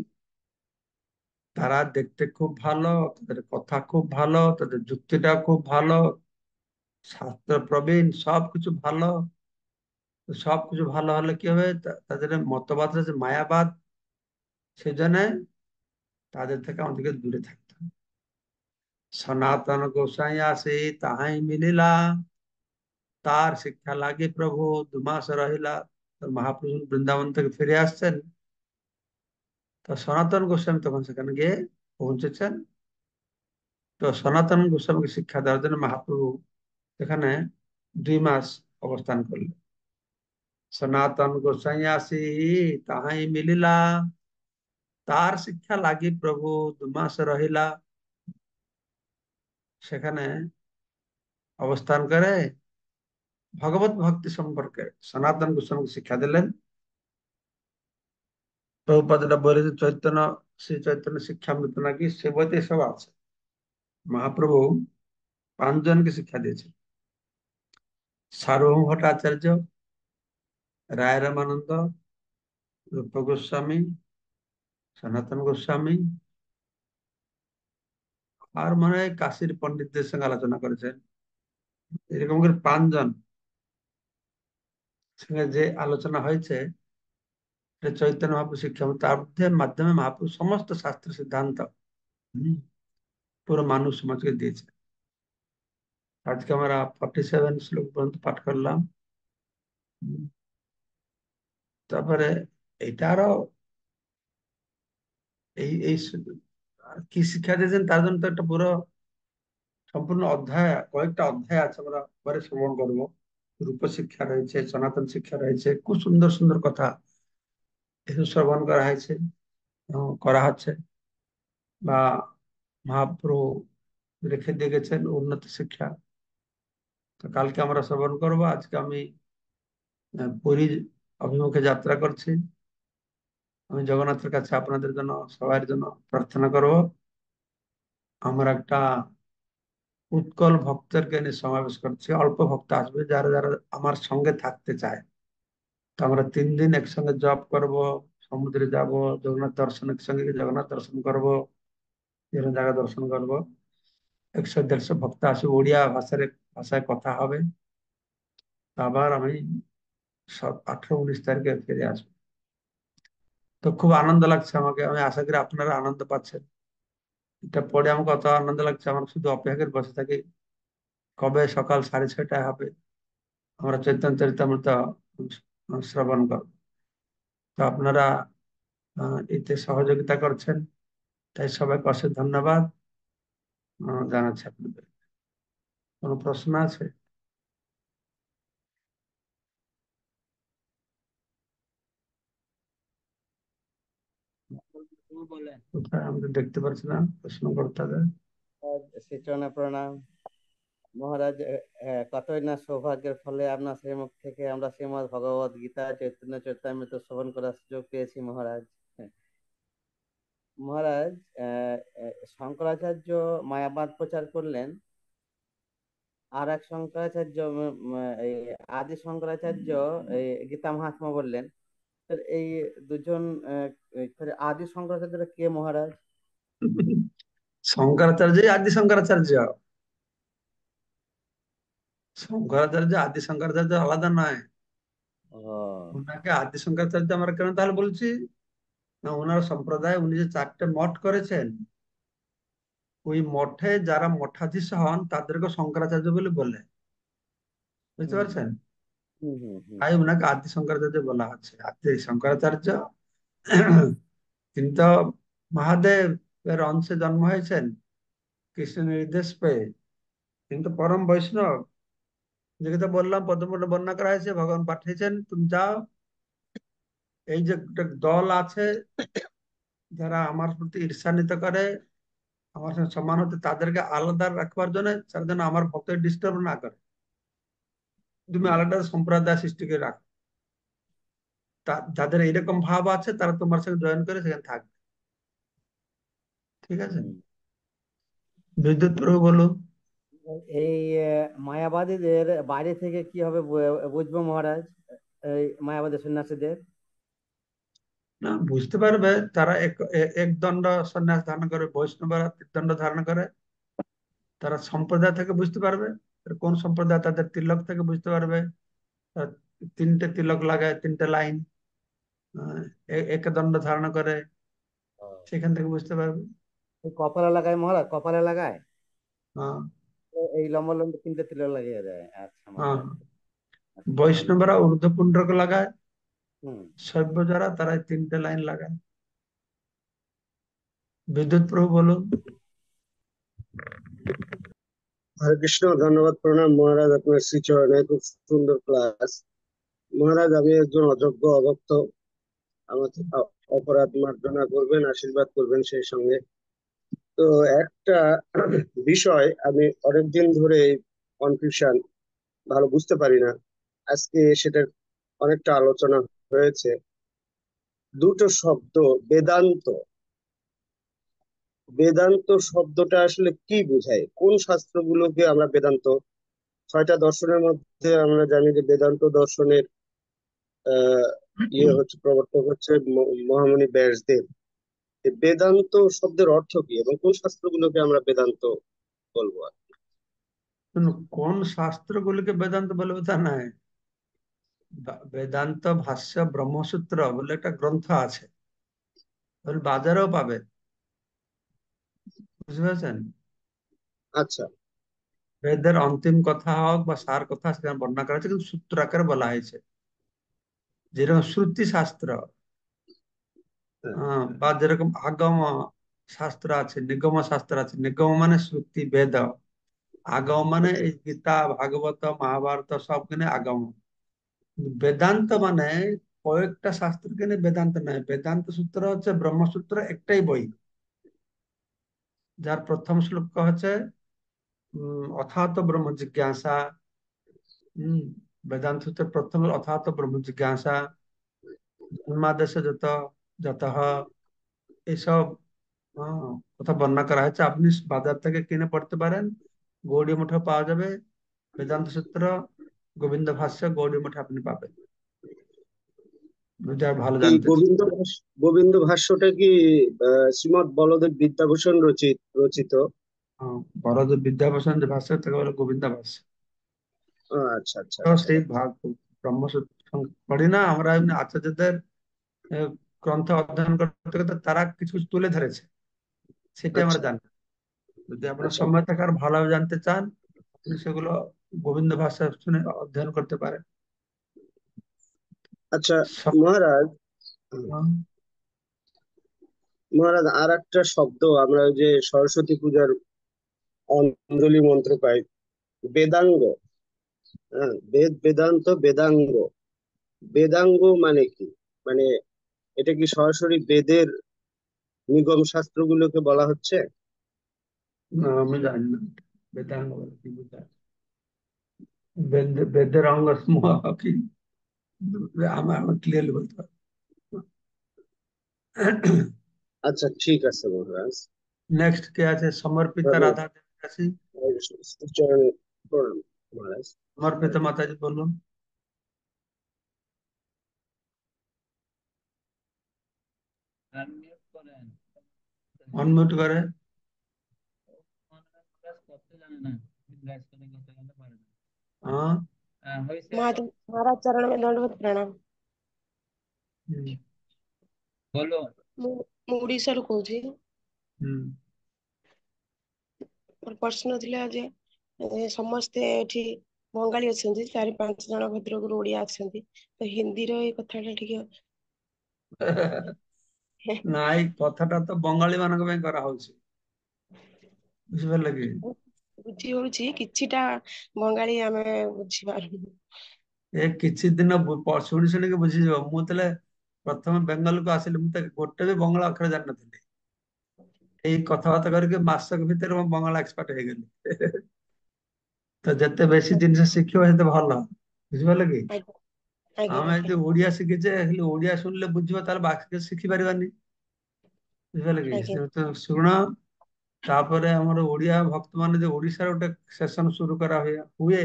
তারা দেখতে খুব ভালো, তাদের কথা খুব ভালো, তাদের যুক্তিটা খুব ভালো, শাস্ত্র প্রবীণ, সবকিছু ভালো। তো সবকিছু ভালো হলে কি হবে, তাদের মতবাদ হচ্ছে মায়াবাদ। সেজন্য তাদের থেকে আমাদেরকে দূরে থাকতে হবে। সনাতন গোসাই আসে তাহাই মিলিলা, তার শিক্ষা লাগে প্রভু 2 মাস রহিলা। তো মহাপ্রভু বৃন্দাবন থেকে ফিরে আসছেন, তো সনাতন গোস্বামী তখন সেখানে গিয়ে পৌঁছেছেন। তো সনাতন গোস্বামীকে শিক্ষা দেওয়ার জন্য মহাপ্রভু সেখানে 2 মাস অবস্থান করলেন। সনাতন গোসাই আসি তাহাই মিলিলা, তার শিক্ষা লাগি প্রভু 2 মাস রহিলা। সেখানে অবস্থান করে ভগবত ভক্তি সম্পর্কে সনাতন গোস্বামীকে শিক্ষা দিলেন। প্রভুপাদ এটা বলেছে, চৈতন্য, শ্রী চৈতন্য শিক্ষামৃত নাকি সে বইতে সব আছে। মহাপ্রভু 5 জনকে শিক্ষা দিয়েছেন: সার্বভৌম ভট্টাচার্য, রায় রামানন্দ, রূপ গোস্বামী, সনাতন গোস্বামী, আর মনে হয় কাশীর পণ্ডিতদের সঙ্গে আলোচনা করেছেন। এরকম করে 5 জন সঙ্গে যে আলোচনা হয়েছে, এটা চৈতন্য মহাপ্রভু শিক্ষা, তার মাধ্যমে মহাপ্রভু সমস্ত শাস্ত্র সিদ্ধান্ত হম, পুরো মানুষ সমাজকে দিয়েছে। আজকে আমরা 47 শ্লোক পর্যন্ত পাঠ করলাম। হম, তারপরে এটা আরো এই এই কি শিক্ষা দিয়েছেন তার জন্য তো একটা পুরো সম্পূর্ণ অধ্যায়, কয়েকটা অধ্যায় আছে, আমরা পরে শ্রবণ করবো। রূপ শিক্ষা রয়েছে, সনাতন শিক্ষা রয়েছে, খুব সুন্দর সুন্দর কথা এসব শ্রবণ করা হয়েছে এবং করা হচ্ছে, বা মহাপ্রভু রেখে দিয়ে গেছেন উন্নত শিক্ষা। তো কালকে আমরা শ্রবণ করবো। আজকে আমি পুরী অভিমুখে যাত্রা করছি। আমি জগন্নাথের কাছে আপনাদের জন্য, সবার জন্য প্রার্থনা করব। আমরা একটা উৎকল ভক্তদেরকে নিয়ে সমাবেশ করছি, অল্প ভক্ত আসবে যারা যারা আমার সঙ্গে থাকতে চায়। তো আমরা 3 দিন একসঙ্গে জপ করব, সমুদ্রে যাব, জগন্নাথ দর্শন, একসঙ্গে গিয়ে জগন্নাথ দর্শন করব, বিভিন্ন জায়গা দর্শন করব। 100-150 ভক্ত আসবে, ওড়িয়া ভাষায় কথা হবে। আবার আমি 18-19 তারিখে ফিরে আসবো। তো খুব আনন্দ লাগছে আমাকে, আমি আশা করি আপনারা আনন্দ পাচ্ছেন। এটা পড়ে আমার কত আনন্দ লাগছে, আমার শুধু অপেক্ষা করে বসে থাকি কবে সকাল 6:30টায় হবে, আমরা চৈতন্য চরিতামৃত শ্রবণ করব। তো আপনারা এতে সহযোগিতা করছেন, তাই সবাইকে অশেষ ধন্যবাদ জানাচ্ছি আপনাদের। কোনো প্রশ্ন আছে? বলেন। কোথায় আমি তো দেখতে পাচ্ছি না প্রশ্ন করতে হবে। শ্রীচরণে প্রণাম মহারাজ। কতই না সৌভাগ্যের ফলে আপনার শ্রীমুখ থেকে আমরা শ্রীমদ্ ভগবত গীতা চৈতন্য চৈতামৃত শ্রবণ করার সুযোগ পেয়েছি মহারাজ। হ্যাঁ, মহারাজ, শঙ্করাচার্য মায়াবাদ প্রচার করলেন, আর এক শঙ্করাচার্য এই আদি শঙ্করাচার্য এই গীতা মাহাত্ম্য বললেন। তো এই দুজন আদি শঙ্করাচার্যরা কে মহারাজ? শঙ্করাচার্য আদি শঙ্করাচার্য, শঙ্করাচার্য আদি শঙ্করাচার্য আলাদা নয়। ও। ওনাকে আদি শঙ্করাচার্য আমরা কেন তাহলে বলছি, না ওনার সম্প্রদায় উনি যে 4টে মঠ করেছেন, ওই মঠে যারা মঠাধীশ হন তাদেরকে শঙ্করাচার্য বলে বলে, বুঝতে হুম পারছেন? হুম হুম হুম তাই ওনাকে আদি শঙ্করাচার্য বলা হচ্ছে। আদি শঙ্করাচার্য তিনি তো মহাদেবের অংশে জন্ম হয়েছেন কৃষ্ণ নির্দেশ পেয়ে, কিন্তু পরম বৈষ্ণব। যেটা তো বললাম পদ্মপুরাণে বর্ণনা করা হয়েছে, ভগবান পাঠিয়েছেন তুমি যাও, এই যে একটা দল আছে যারা আমার প্রতি ঈর্ষান্বিত করে, আমার সঙ্গে সমান হতে, তাদেরকে আলাদা রাখবার জন্য, তার জন্য আমার ভক্তকে ডিস্টার্ব না করে, তুমি হুম আলাদা সম্প্রদায় সৃষ্টি করে রাখো। যাদের এরকম ভাব আছে তারা তোমার সঙ্গে জয়েন করে সেখানে থাকবে। ঠিক আছে? হুম। বিদ্যুৎ প্রভু বলুন। এই মায়াবাদীদের বাইরে থেকে কিভাবে বুঝবো মহারাজ? এই মায়াবাদী সন্ন্যাসীদের। না বুঝতে পারবে, তারা এক দণ্ড সন্ন্যাস ধারণ করে, বৈষ্ণবরা দণ্ড ধারণ করে, তারা সম্প্রদায় থেকে বুঝতে পারবে। কোন সম্প্রদায় তাদের তিলক থেকে বুঝতে পারবে। তারা 3টে তিলক লাগায়, 3টে লাইন, আহ, এক দণ্ড ধারণ করে, ও। সেখান থেকে বুঝতে পারবে। এই কপালে লাগায় মহারাজ, কপালে লাগায়। হ্যাঁ, তো এই লম্বা লম্বা তিনটে তিল লাগিয়ে দেয়, আচ্ছা হ্যাঁ। মহারাজ। আচ্ছা ভালো। বৈষ্ণবরা ঊর্ধ্বপুণ্ডক লাগায়, হুম। শৈব যারা তারা 3টে লাইন লাগায়। বিদ্যুৎ প্রভু বলুন। হরে কৃষ্ণ, ধন্যবাদ, প্রণাম মহারাজ, আপনার শ্রীচরণে খুব সুন্দর ক্লাস। মহারাজ, আমি একজন অযোগ্য অভক্ত, আমাকে অপরাধ মার্জনা করবেন, আশীর্বাদ করবেন সেই সঙ্গে। তো একটা বিষয় আমি অনেকদিন ধরে কনফিউশন, ভালো বুঝতে পারি না। আজকে সেটার অনেকটা আলোচনা হয়েছে। দুটো শব্দ, বেদান্ত, বেদান্ত শব্দটা আসলে কি বোঝায়? কোন শাস্ত্রগুলোকে আমরা বেদান্ত? 6টা দর্শনের মধ্যে আমরা জানি যে বেদান্ত দর্শনের আহ হচ্ছে প্রবর্তক হচ্ছে মহামুনি ব্যাসদেব। এই বেদান্ত শব্দের অর্থ কি এবং কোন শাস্ত্রগুলোকে আমরা বেদান্ত বলবো? শুনুন, কোন শাস্ত্রগুলিকে বেদান্ত বলবে তা নাই। বেদান্ত ভাষ্য ব্রহ্মসূত্র বলে একটা গ্রন্থ আছে, ওগুলো বাজারেও পাবে, বুঝতে পেরেছেন? আচ্ছা। বেদের অন্তিম কথা হোক বা সার কথা সেখানে বর্ণনা করা হয়েছে, কিন্তু সূত্র আকারে বলা হয়েছে। যেরকম শ্রুতি শাস্ত্র, হ্যাঁ। বা যেরকম আগম শাস্ত্র আছে, নিগম শাস্ত্র আছে। নিগম মানে শ্রুতি বেদ, আগম মানে আচ্ছা। এই গীতা ভাগবত মহাভারত সবখানে আগম। বেদান্ত মানে কয়েকটা শাস্ত্রকে নিয়ে বেদান্ত নয়। বেদান্ত সূত্র হচ্ছে ব্রহ্মসূত্র, একটাই বই, যার প্রথম শ্লোক হচ্ছে অথাত ব্রহ্ম জিজ্ঞাসা। হম বেদান্ত সূত্রের প্রথম অথাত ব্রহ্ম জিজ্ঞাসা, জন্মাদেশ যত যত এইসব কথা বর্ণনা করা হয়েছে। আপনি বাজার থেকে কিনে পড়তে পারেন, গৌড়ী মঠে পাওয়া যাবে বেদান্ত সূত্র, গোবিন্দ ভাষ্য গৌড়ী মঠে আপনি পাবেন, যদি আর ভালো এই জানতে চান। গোবিন্দ ভাষ্যটা কি শ্রীমৎ বলদেব বিদ্যাভূষণ রচিত? বড়দের বিদ্যাভূষণ যে ভাষ্য, তাকে বলে গোবিন্দ ভাষ্য। আচ্ছা আচ্ছা তো আচ্ছা। সেই ভাগ ব্রহ্মসূত্র পড়ি না আমরা, এমনি আচার্যদের গ্রন্থ অধ্যয়ন করতে করতে তারা কিছু কিছু তুলে ধরেছে, সেটা আমরা আচ্ছা জানি। যদি আপনার আচ্ছা সময় থাকে আর ভালোভাবে জানতে চান, আপনি সেগুলো গোবিন্দ ভাষা শুনে অধ্যয়ন করতে পারেন। আচ্ছা। সব- মহারাজ, আহ, মহারাজ আর একটা শব্দ আমরা ওই যে সরস্বতী পূজার অঞ্জলি মন্ত্র পাই, বেদাঙ্গ। হ্যাঁ, বেদ বেদান্ত বেদাঙ্গ। বেদাঙ্গ মানে কি? মানে এটা কি সরাসরি বেদের নিগম শাস্ত্রগুলোকে বলা হচ্ছে? না, আমি জানি না বেদাঙ্গ বলে কি বোঝায়। বেদের অঙ্গ সমূহ কি, আমি ক্লিয়ারলি বলতে পারবো আচ্ছা ঠিক আছে মহারাজ। নেক্সট কে আছে? সমর্পিতা ধন্যবাদ। রাধা দেবী আছে। চরণে প্রণাম মহারাজ। সমর্পিতা মাতাজি বলুন। আনমিউট করেন। অনমিউট করে। প্রেস করতে জানে না, প্রেস করে করতে করতে পারে না। হ্যাঁ। হয়েছে। महाराज चरण में दंडवत प्रणाम। হুম। বলো। ମୁଁ ଓଡିଶାରୁ କହୁଛି। হুম। ମୋର ପ୍ରଶ୍ନ ଥିଲା ଯେ ସମସ୍ତେ ଏଠି ବଙ୍ଗାଳୀ ଅଛନ୍ତି, 4-5 ଜଣ ଭଦ୍ରକରୁ ଓଡିଆ ଅଛନ୍ତି, ତ ହିନ୍ଦୀର ଏଇ କଥାଟା ଟିକେ ନା, ଏଇ କଥାଟା ତ ବଙ୍ଗାଳୀ ମାନଙ୍କ ପାଇଁ କରାହଉଛି, ବୁଝିପାରିଲେ କି? ବୁଝି ହଉଛି, କିଛିଟା ବଙ୍ଗାଳୀ ଆମେ ବୁଝିପାରୁନୁ। ଏ କିଛି ଦିନ ଶୁଣି ଶୁଣିକି ବୁଝିଯିବ। ମୁଁ ଯେତେବେଳେ ପ୍ରଥମେ ବେଙ୍ଗଲକୁ ଆସିଲି, ମୁଁ ତ ଗୋଟେ ବି ବଙ୍ଗଳା ଅକ୍ଷର ଜାଣିନଥିଲି। ଏଇ କଥାବାର୍ତ୍ତା କରିକି ମାସକ ଭିତରେ ମୁଁ ବଙ୍ଗଳା ଏକ୍ସପର୍ଟ ହେଇଗଲି। ତ ଯେତେ ବେଶୀ ଜିନିଷ ଶିଖିବ ସେତେ ଭଲ, ବୁଝିପାରିଲେ କି? ଆଜ୍ଞା ଆଜ୍ଞା ଆମେ ଆଜ୍ଞା ଯଦି ଓଡିଆ ଶିଖିଛେ, ହେଲେ ଓଡିଆ ଶୁଣିଲେ ବୁଝିବ, ତାହେଲେ ବାକି ଶିଖି ପାରିବାନି, ବୁଝିପାରିଲେ କି? ଆଜ୍ଞା ତ ଶୁଣ, ତାପରେ ଆମର ଓଡିଆ ଭକ୍ତ ମାନେ ଯେ ଓଡିଶାର ଗୋଟେ ସେସନ शुरू କରା ହୁଏ,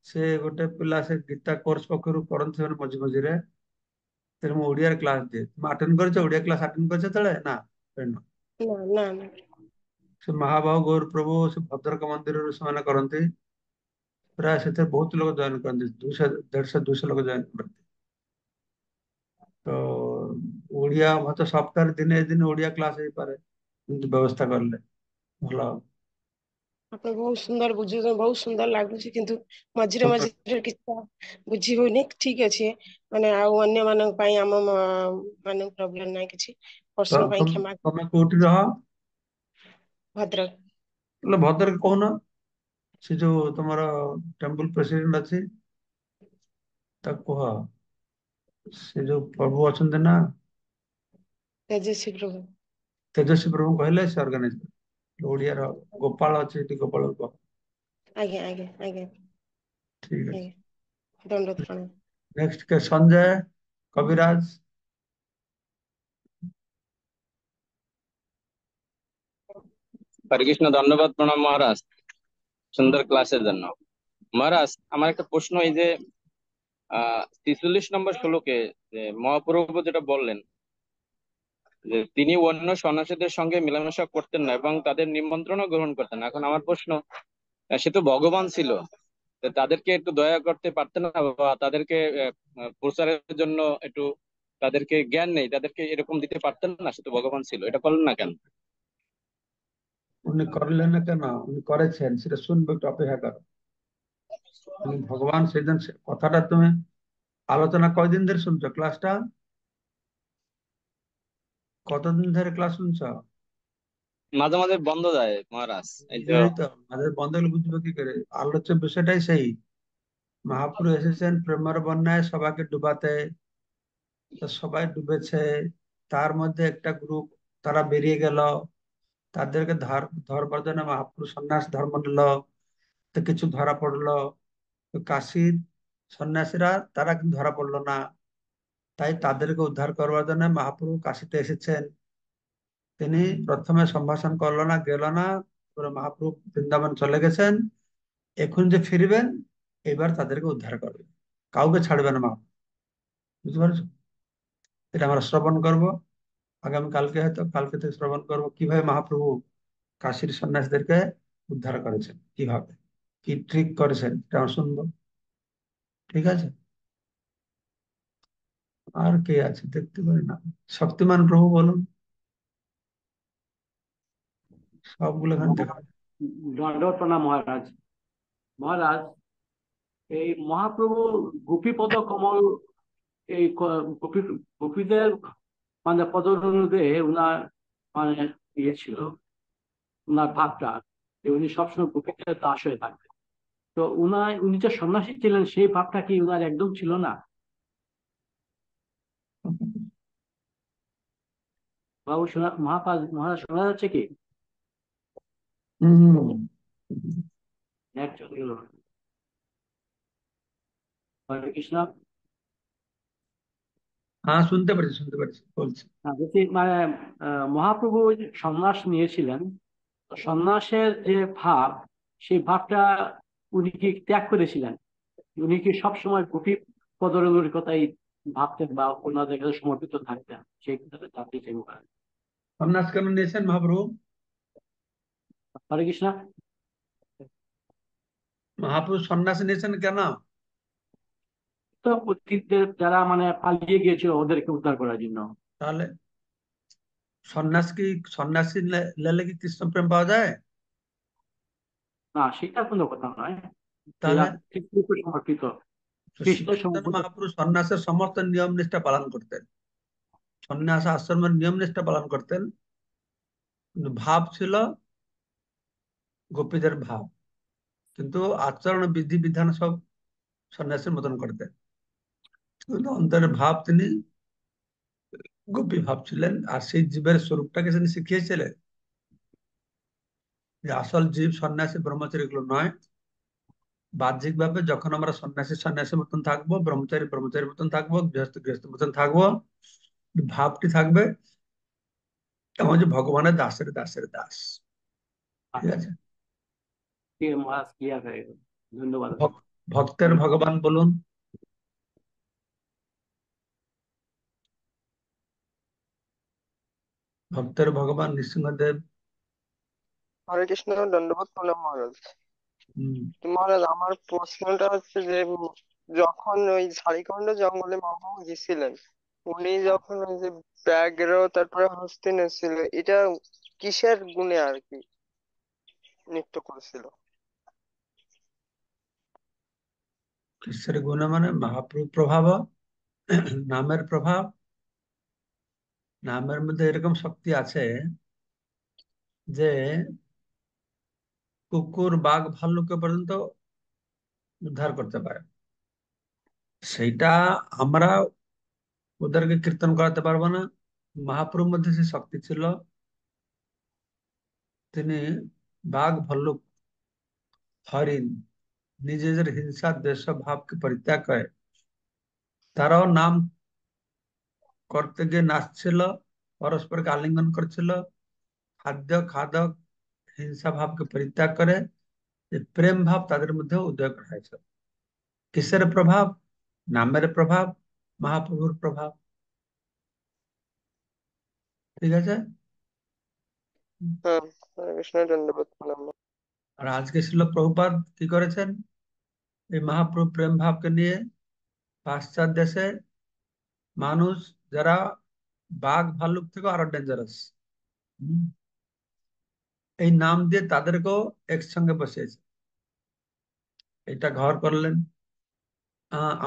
ସେ ଗୋଟେ ପିଲା ସେ ଗୀତା କୋର୍ସ ପକ୍ଷରୁ କରନ୍ତି ସେମାନେ ମଝି ମଝିରେ। ତେଣୁ ମୁଁ ଓଡିଆରେ କ୍ଲାସ ଦିଏ। ମୁଁ ଆଟେଣ୍ଡ କରିଛ, ଓଡିଆ କ୍ଲାସ ଆଟେଣ୍ଡ କରିଛ ସେତେବେଳେ ନା? କରିନ? ନା ନା ନା ସେ ମହାବାହୁ ଗୌର ପ୍ରଭୁ ସେ ଭଦ୍ରକ ମନ୍ଦିରରୁ ସେମାନେ କରନ୍ତି। ପ୍ରାୟ ସେଥିରେ ବହୁତ ଲୋକ ଜଏନ କରନ୍ତି, 200 150 200 ଲୋକ ଜଏନ କରନ୍ତି। ତ ଓଡିଆ ମତେ ସପ୍ତାହରେ ଦିନେ ଦିନ ଓଡିଆ କ୍ଲାସ ହେଇପାରେ, ଏମିତି ବ୍ୟବସ୍ଥା କଲେ ଭଲ ହବ। ଆପଣ ବହୁତ ସୁନ୍ଦର ବୁଝୁଛନ୍ତି, ବହୁତ ସୁନ୍ଦର ଲାଗୁଛି, କିନ୍ତୁ ମଝିରେ ତମେ ମଝିରେ କିଛି ବୁଝି ହଉନି। ଠିକ ଅଛି, ମାନେ ଆଉ ଅନ୍ୟ ମାନଙ୍କ ପାଇଁ ଆମ ମାନଙ୍କୁ ପ୍ରୋବ୍ଲେମ ନାହିଁ କିଛି, ପ୍ରଶ୍ନ ପାଇଁ କ୍ଷମା। ତମେ କୋଉଠି ରହ? ଭଦ୍ରକ। ହେଲେ ଭଦ୍ରକ କହୁନ, ସେ ଯୋଉ ତମର ଟେମ୍ପଲ ପ୍ରେସିଡେଣ୍ଟ ଅଛି ତାକୁ କୁହ, ସେ ଯୋଉ ପ୍ରଭୁ ଅଛନ୍ତି ନା, ତେଜସ୍ୱୀ ପ୍ରଭୁ। ତେଜସ୍ୱୀ ପ୍ରଭୁ କହିଲେ ସେ ଅର୍ଗାନାଇଜ କରିବେ। ଓଡିଆର ଗୋପାଳ ଅଛି ଏଠି, ଗୋପାଳ କୁହ। ଆଜ୍ଞା ଆଜ୍ଞା ଆଜ୍ଞା ଠିକ ଅଛି। ଆଜ୍ଞା, ଦଣ୍ଡବତ ପ୍ରଣାମ। ନେକ୍ସଟ के संजय कविराज। হরে কৃষ্ণ, ধন্যবাদ, প্রণাম মহারাজ, সুন্দর ক্লাসের জন্য। মহারাজ, আমার একটা প্রশ্ন, এই যে 43 নম্বর শ্লোকে যে মহাপ্রভু যেটা বললেন যে তিনি অন্য সন্ন্যাসীদের সঙ্গে মেলামেশা করতেন না এবং তাদের নিমন্ত্রণও গ্রহণ করতেন না। এখন আমার প্রশ্ন, সে তো ভগবান ছিল, তো তাদেরকে একটু দয়া করতে পারতেন না, বা তাদেরকে প্রচারের জন্য একটু, তাদেরকে জ্ঞান নেই, তাদেরকে এরকম দিতে পারতেন না? সে তো ভগবান ছিল, এটা করলেন না কেন? উনি করলেন না কেন? উনি করেছেন, সেটা শুনবে, একটু অপেক্ষা করো। উনি ভগবান সেদিন কথাটা তুমি আলোচনা কয়দিন ধরে শুনছো ক্লাসটা? কতদিন ধরে ক্লাস শুনছো? মাঝে মাঝে বন্ধ যায় মহারাজ, এই তো। এই তো, আমাদের বন্ধ হলে বুঝবে কি করে? আলোচ্য বিষয়টাই সেই, মহাপুরুষ এসেছেন প্রেমের বন্যায় সবাইকে ডুবাতে। তো সবাই ডুবেছে, তার মধ্যে একটা গ্রুপ তারা বেরিয়ে গেল, তাদেরকে ধরবার জন্য মহাপুরুষ সন্ন্যাস ধর্ম নিল। তো কিছু ধরা পড়লো, তো কাশীর সন্ন্যাসীরা তারা কিন্তু ধরা পড়লো না। তাই তাদেরকে উদ্ধার করবার জন্য মহাপ্রভু কাশীতে এসেছেন। তিনি প্রথমে সম্ভাষণ করলো না, গেল না, তারপরে মহাপ্রভু বৃন্দাবন চলে গেছেন। এখন যে ফিরবেন, এবার তাদেরকে উদ্ধার করবেন, কাউকে ছাড়বেন না মহাপ্রভু, বুঝতে পারছো? এটা আমরা শ্রবণ করব আগামী কালকে, হয়তো কালকে থেকে শ্রবণ করব কিভাবে মহাপ্রভু কাশীর সন্ন্যাসীদেরকে উদ্ধার করেছেন, কিভাবে কি ট্রিক করেছেন এটা শুনবো, ঠিক আছে? আর কে আছে দেখতে পারি না। শক্তিমান প্রভু বলুন, সবগুলো এখানে দেখা যায়। দণ্ডবত প্রণাম মহারাজ। মহারাজ, এই মহাপ্রভু গোপীপদ কমল, এই গোপী গোপীদের মানে পদধূলিতে উনার মানে ইয়ে ছিল, উনার ভাবটা যে উনি সবসময় গোপীদের দাস হয়ে থাকতেন। তো উনি যে সন্ন্যাসী ছিলেন সেই ভাবটা কি উনার একদম ছিল না? বাবু শোনা, মহারাজ শোনা যাচ্ছে কি? হম। এক চলে গেল। হরে কৃষ্ণ। হ্যাঁ, শুনতে পারছি, বলছি। বলছি মানে মহাপ্রভু সন্ন্যাস নিয়েছিলেন, তো সন্ন্যাসের যে ভাব, সেই ভাবটা উনি কি ত্যাগ করেছিলেন? উনি কি সবসময় গোপী পদরগুলির কথাই ভাবতেন বা ওনাদের কাছে সমর্পিত থাকতেন? সেই কথাটা জানতে চাই মহারাজ। সন্ন্যাস কেন নিয়েছেন মহাপ্রভু? হরে কৃষ্ণ। মহাপ্রভু সন্ন্যাস নিয়েছেন কেন? তো অতীতদের যারা মানে পালিয়ে গিয়েছিল ওদেরকে উদ্ধার করার জন্য। তাহলে সন্ন্যাস কি, সন্ন্যাসী নিলে কি কৃষ্ণ প্রেম পাওয়া যায়? না, সেটা কোনো কথা নয়। এরা তাহলে কৃষ্ণকে সমর্পিত, তো কৃষ্ণ শ্রীচৈতন্য সমর্পিত। মহাপ্রভু সন্ন্যাসের সমস্ত নিয়ম নিষ্ঠা পালন করতেন, সন্ন্যাস আশ্রমের নিয়ম নিষ্ঠা পালন করতেন, কিন্তু ভাব ছিল গোপীদের ভাব, কিন্তু আচরণ বিধি বিধান সব সন্ন্যাসের মতন করতেন, কিন্তু অন্তরের ভাব তিনি গোপী ভাব ছিলেন। আর সেই জীবের স্বরূপটাকে তিনি শিখিয়েছিলেন যে আসল জীব সন্ন্যাসী ব্রহ্মচারী এগুলো নয়। বাহ্যিক ভাবে যখন আমরা সন্ন্যাসী সন্ন্যাসীর মতন থাকবো, ব্রহ্মচারী ব্রহ্মচারীর মতন থাকবো, গৃহস্থ গৃহস্থের মতন থাকবো, ভাবটি থাকবে এমন যে ভগবানের দাসের দাসের দাস। ঠিক আছে? মহারাজ ক্লিয়ার হয়ে গেল, ধন্যবাদ। ভক্তের ভগবান বলুন। ভক্তের ভগবান নৃসিংহদেব। হরে কৃষ্ণ, দণ্ডবোধ প্রণাম মহারাজ। হম। তো মহারাজ, আমার প্রশ্নটা হচ্ছে যে যখন ওই ঝাড়খণ্ড জঙ্গলে মহাপ্রভু গেছিলেন, উনি যখন ওই যে ব্যাঘ্র তারপরে হস্তি ছিল, এটা কিসের গুণে আর কি নৃত্য করেছিল? কিসের গুণে মানে মহাপ্রভু প্রভাব, নামের প্রভাব। নামের মধ্যে এরকম শক্তি আছে যে কুকুর বাঘ ভাল্লুকে পর্যন্ত উদ্ধার করতে পারে। সেইটা আমরা ওদেরকে কীর্তন করাতে পারবো না। মহাপ্রভুর মধ্যে সে শক্তি ছিল, তিনি বাঘ ভাল্লুক হরিণ নিজেদের হিংসা দ্বেষ ভাবকে পরিত্যাগ করে তারাও নাম করতে গিয়ে নাচছিল, পরস্পরকে আলিঙ্গন করছিল, খাদ্য খাদক হিংসা ভাবকে পরিত্যাগ করে যে প্রেম ভাব তাদের মধ্যে উদয় করা হয়েছে। কিসের প্রভাব? নামের প্রভাব, মহাপ্রভুর প্রভাব। ঠিক আছে? হ্যাঁ, হরে কৃষ্ণ, দণ্ডবোধ প্রণাম। আর আজকে ছিল প্রভুপাদ কি করেছেন, এই মহাপ্রভু প্রেম ভাবকে নিয়ে পাশ্চাত্য দেশে মানুষ যারা বাঘ ভাল্লুক থেকে আরো ডেঞ্জারাস, এই নাম দিয়ে তাদেরকেও একসঙ্গে বসিয়েছে। এটা ঘর করলেন।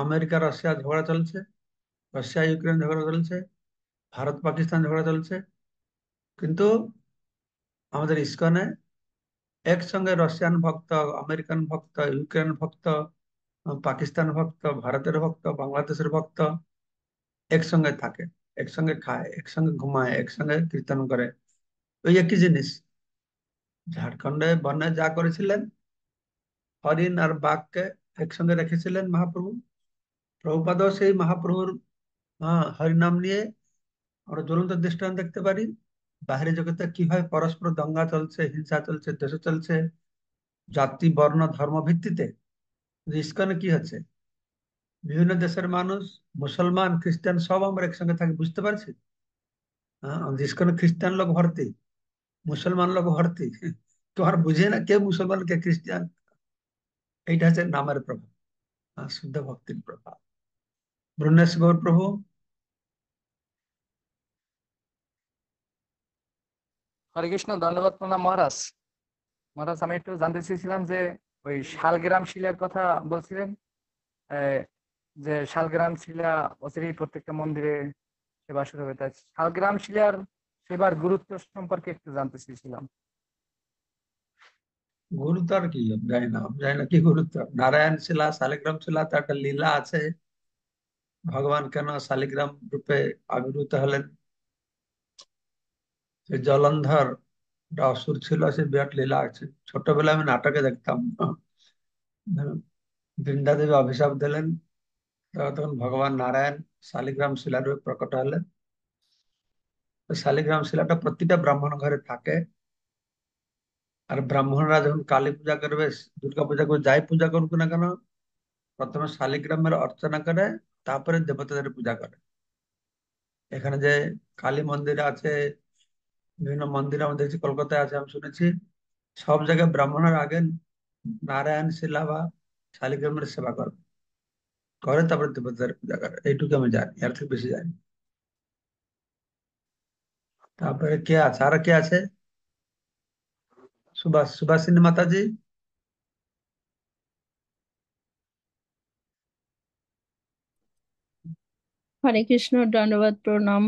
আমেরিকা রাশিয়া ঝগড়া চলছে, রাশিয়া ইউক্রেন ঝগড়া চলছে, ভারত পাকিস্তান ঝগড়া চলছে, কিন্তু আমাদের ইস্কনে একসঙ্গে রাশিয়ান ভক্ত, আমেরিকান ভক্ত, ইউক্রেন ভক্ত, পাকিস্তান ভক্ত, ভারতের ভক্ত, বাংলাদেশের ভক্ত একসঙ্গে থাকে, একসঙ্গে খায়, একসঙ্গে ঘুমায়, একসঙ্গে কীর্তন করে। ওই একই জিনিস ঝাড়খণ্ডে বনে যা করেছিলেন, হরিণ আর বাঘকে একসঙ্গে রেখেছিলেন মহাপ্রভু। প্রভুপাদও সেই মহাপ্রভুর হরিনাম নিয়ে আমরা জ্বলন্ত দৃষ্টান্ত দেখতে পারি। বাহিরে জগতে কিভাবে পরস্পর দঙ্গা চলছে, হিংসা চলছে, দেশ চলছে, জাতি বর্ণ ধর্ম ভিত্তিতে। ইস্কনে কি হচ্ছে, বিভিন্ন দেশের মানুষ, মুসলমান খ্রিস্টান সব আমরা একসঙ্গে থাকি, বুঝতে পারছি। ইস্কনে খ্রিস্টান লোক ভর্তি, মুসলমান লোক ভর্তি। তোমার বুঝে না কে মুসলমান কে খ্রিস্টান। এইটা হচ্ছে নামের প্রভাব, শুদ্ধ ভক্তির প্রভাব। ব্রহ্মেশ গৌর প্রভু। হরে কৃষ্ণ, ধন্যবাদ প্রণাম মহারাজ। মহারাজ, আমি একটু জানতে চেয়েছিলাম যে ওই শালগ্রাম শিলার কথা বলছিলেন, আহ, যে শালগ্রাম শিলা অচিরেই প্রত্যেকটা মন্দিরে সেবা শুরু হবে, তাই শালগ্রাম শিলার সেবার গুরুত্ব সম্পর্কে একটু জানতে চেয়েছিলাম। গুরুত্ব আর কি জানি না, জানি না কি গুরুত্ব। নারায়ণ শিলা, শালিগ্রাম শিলা, তো একটা লীলা আছে। ভগবান কেন শালিগ্রাম রূপে আবির্ভূত হলেন? যে জলন্ধর একটা অসুর ছিল, সে বিরাট লীলা আছে। ছোটবেলায় আমি নাটকে দেখতাম। বৃন্দা দেবী অভিশাপ দিলেন, তখন ভগবান নারায়ণ শালিগ্রাম শিলা রূপে প্রকট হলেন। তো শালিগ্রাম শিলাটা প্রতিটা ব্রাহ্মণ ঘরে থাকে। আর ব্রাহ্মণরা যখন কালী পূজা করবে, দুর্গা পূজা করবে, যাই পূজা করুক না কেন, প্রথমে শালিগ্রামের অর্চনা করে, তারপরে দেবতাদের পূজা করে। এখানে যে কালী মন্দির আছে, বিভিন্ন মন্দির আমাদের যে কলকাতায় আছে, আমি শুনেছি সব জায়গায় ব্রাহ্মণের আগে নারায়ণ শিলা বা শালিগ্রামের সেবা করে, তারপরে দেবতাদের পূজা করে। এইটুকু আমি জানি, এর থেকে বেশি জানি। তারপরে কে আছে, আর কে আছে? সুভাষিনী মাতাজি। হরে কৃষ্ণ, দণ্ডবাদ প্রণাম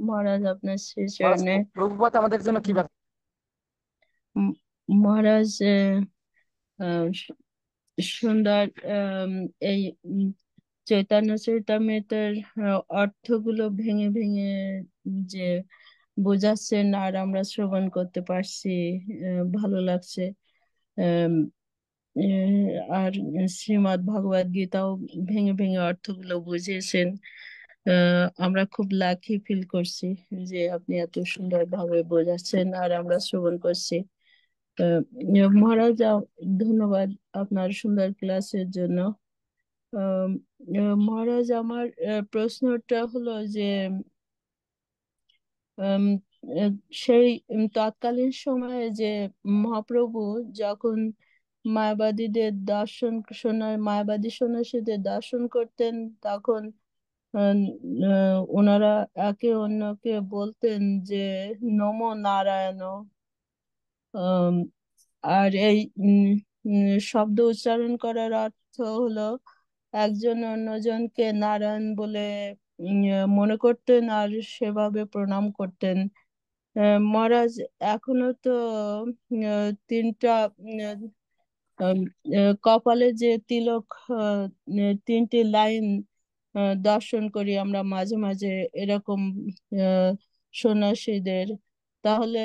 মহারাজ আপনার শ্রী মহারাজ, চরণে। প্রভুপাত আমাদের জন্য কি বার্তা? মহারাজ, সুন্দর এই চৈতন্য চরিতামৃতের অর্থগুলো ভেঙে ভেঙে যে বোঝাচ্ছেন আর আমরা শ্রবণ করতে পারছি, ভালো লাগছে। আম, আর শ্রীমদ্ ভগবদ গীতাও ভেঙে ভেঙে অর্থগুলো বুঝিয়েছেন। আমরা খুব লাকি ফিল করছি যে আপনি এত সুন্দরভাবে বোঝাচ্ছেন আর আমরা শ্রবণ করছি। মহারাজ, ধন্যবাদ আপনার সুন্দর ক্লাসের জন্য। মহারাজ, আমার প্রশ্নটা হলো যে উম, আহ, সেই তৎকালীন সময়ে যে মহাপ্রভু যখন মায়াবাদী সন্ন্যাসীদের দর্শন করতেন, তখন আহ, ওনারা একে অন্যকে বলতেন যে নমো নারায়ণ। আম, আর এই শব্দ উচ্চারণ করার অর্থ হলো একজন অন্যজনকে নারায়ণ বলে মনে করতেন আর সেভাবে প্রণাম করতেন। মহারাজ, এখনো তো তিনটা কপালে যে তিলক, তিনটি লাইন দর্শন করি আমরা মাঝে মাঝে এরকম সন্ন্যাসীদের। তাহলে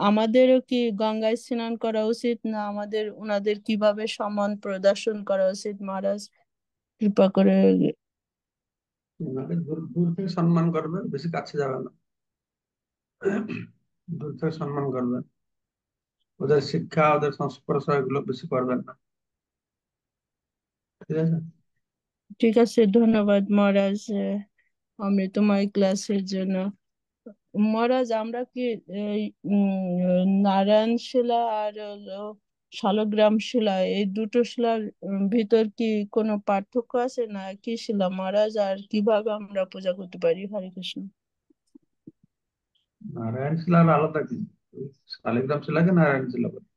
আমাদেরও কি গঙ্গায় স্নান করা উচিত, না আমাদের ওনাদের কিভাবে সম্মান প্রদর্শন করা উচিত? মহারাজ, কৃপা করে। ওনাকে দূর দূর থেকে সম্মান করবে, বেশি কাছে যাবে না। দূর থেকে সম্মান করবে। ওদের শিক্ষা, ওদের সংস্পর্শ এগুলো বেশি করবেন না। ঠিক আছে। ঠিক আছে, ধন্যবাদ মহারাজ অমৃতময় ক্লাসের জন্য। মহারাজ, আমরা কি এই নারায়ণ শিলা আর হলো শালগ্রাম শিলা, এই দুটো শিলার ভিতর কি কোনো পার্থক্য আছে, না কি শিলা মহারাজ? আর কিভাবে আমরা পূজা করতে পারি? হরে কৃষ্ণ। নারায়ণ শিলার আলাদা কি? শালিগ্রাম শিলাকে নারায়ণ শিলা বলে,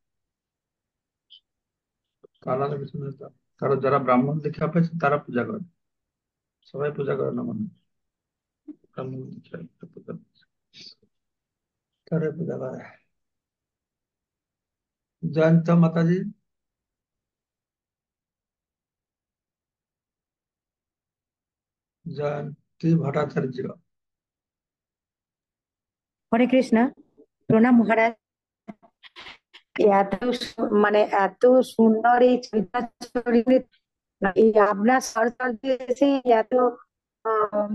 আলাদা কিছু নেই তো। কারণ যারা ব্রাহ্মণ দীক্ষা পেয়েছে তারা পূজা করে, সবাই পূজা করে না মানে। ব্রাহ্মণ দীক্ষা পূজা, তারা পূজা করে। জয়ন্ত মাতাজি। জয়ন্তী ভট্টাচার্য। হরে কৃষ্ণ, প্রণাম মহারাজ। মানে এত সুন্দর এই চরিতাচরিত, এই আপনার সরস্বতী এত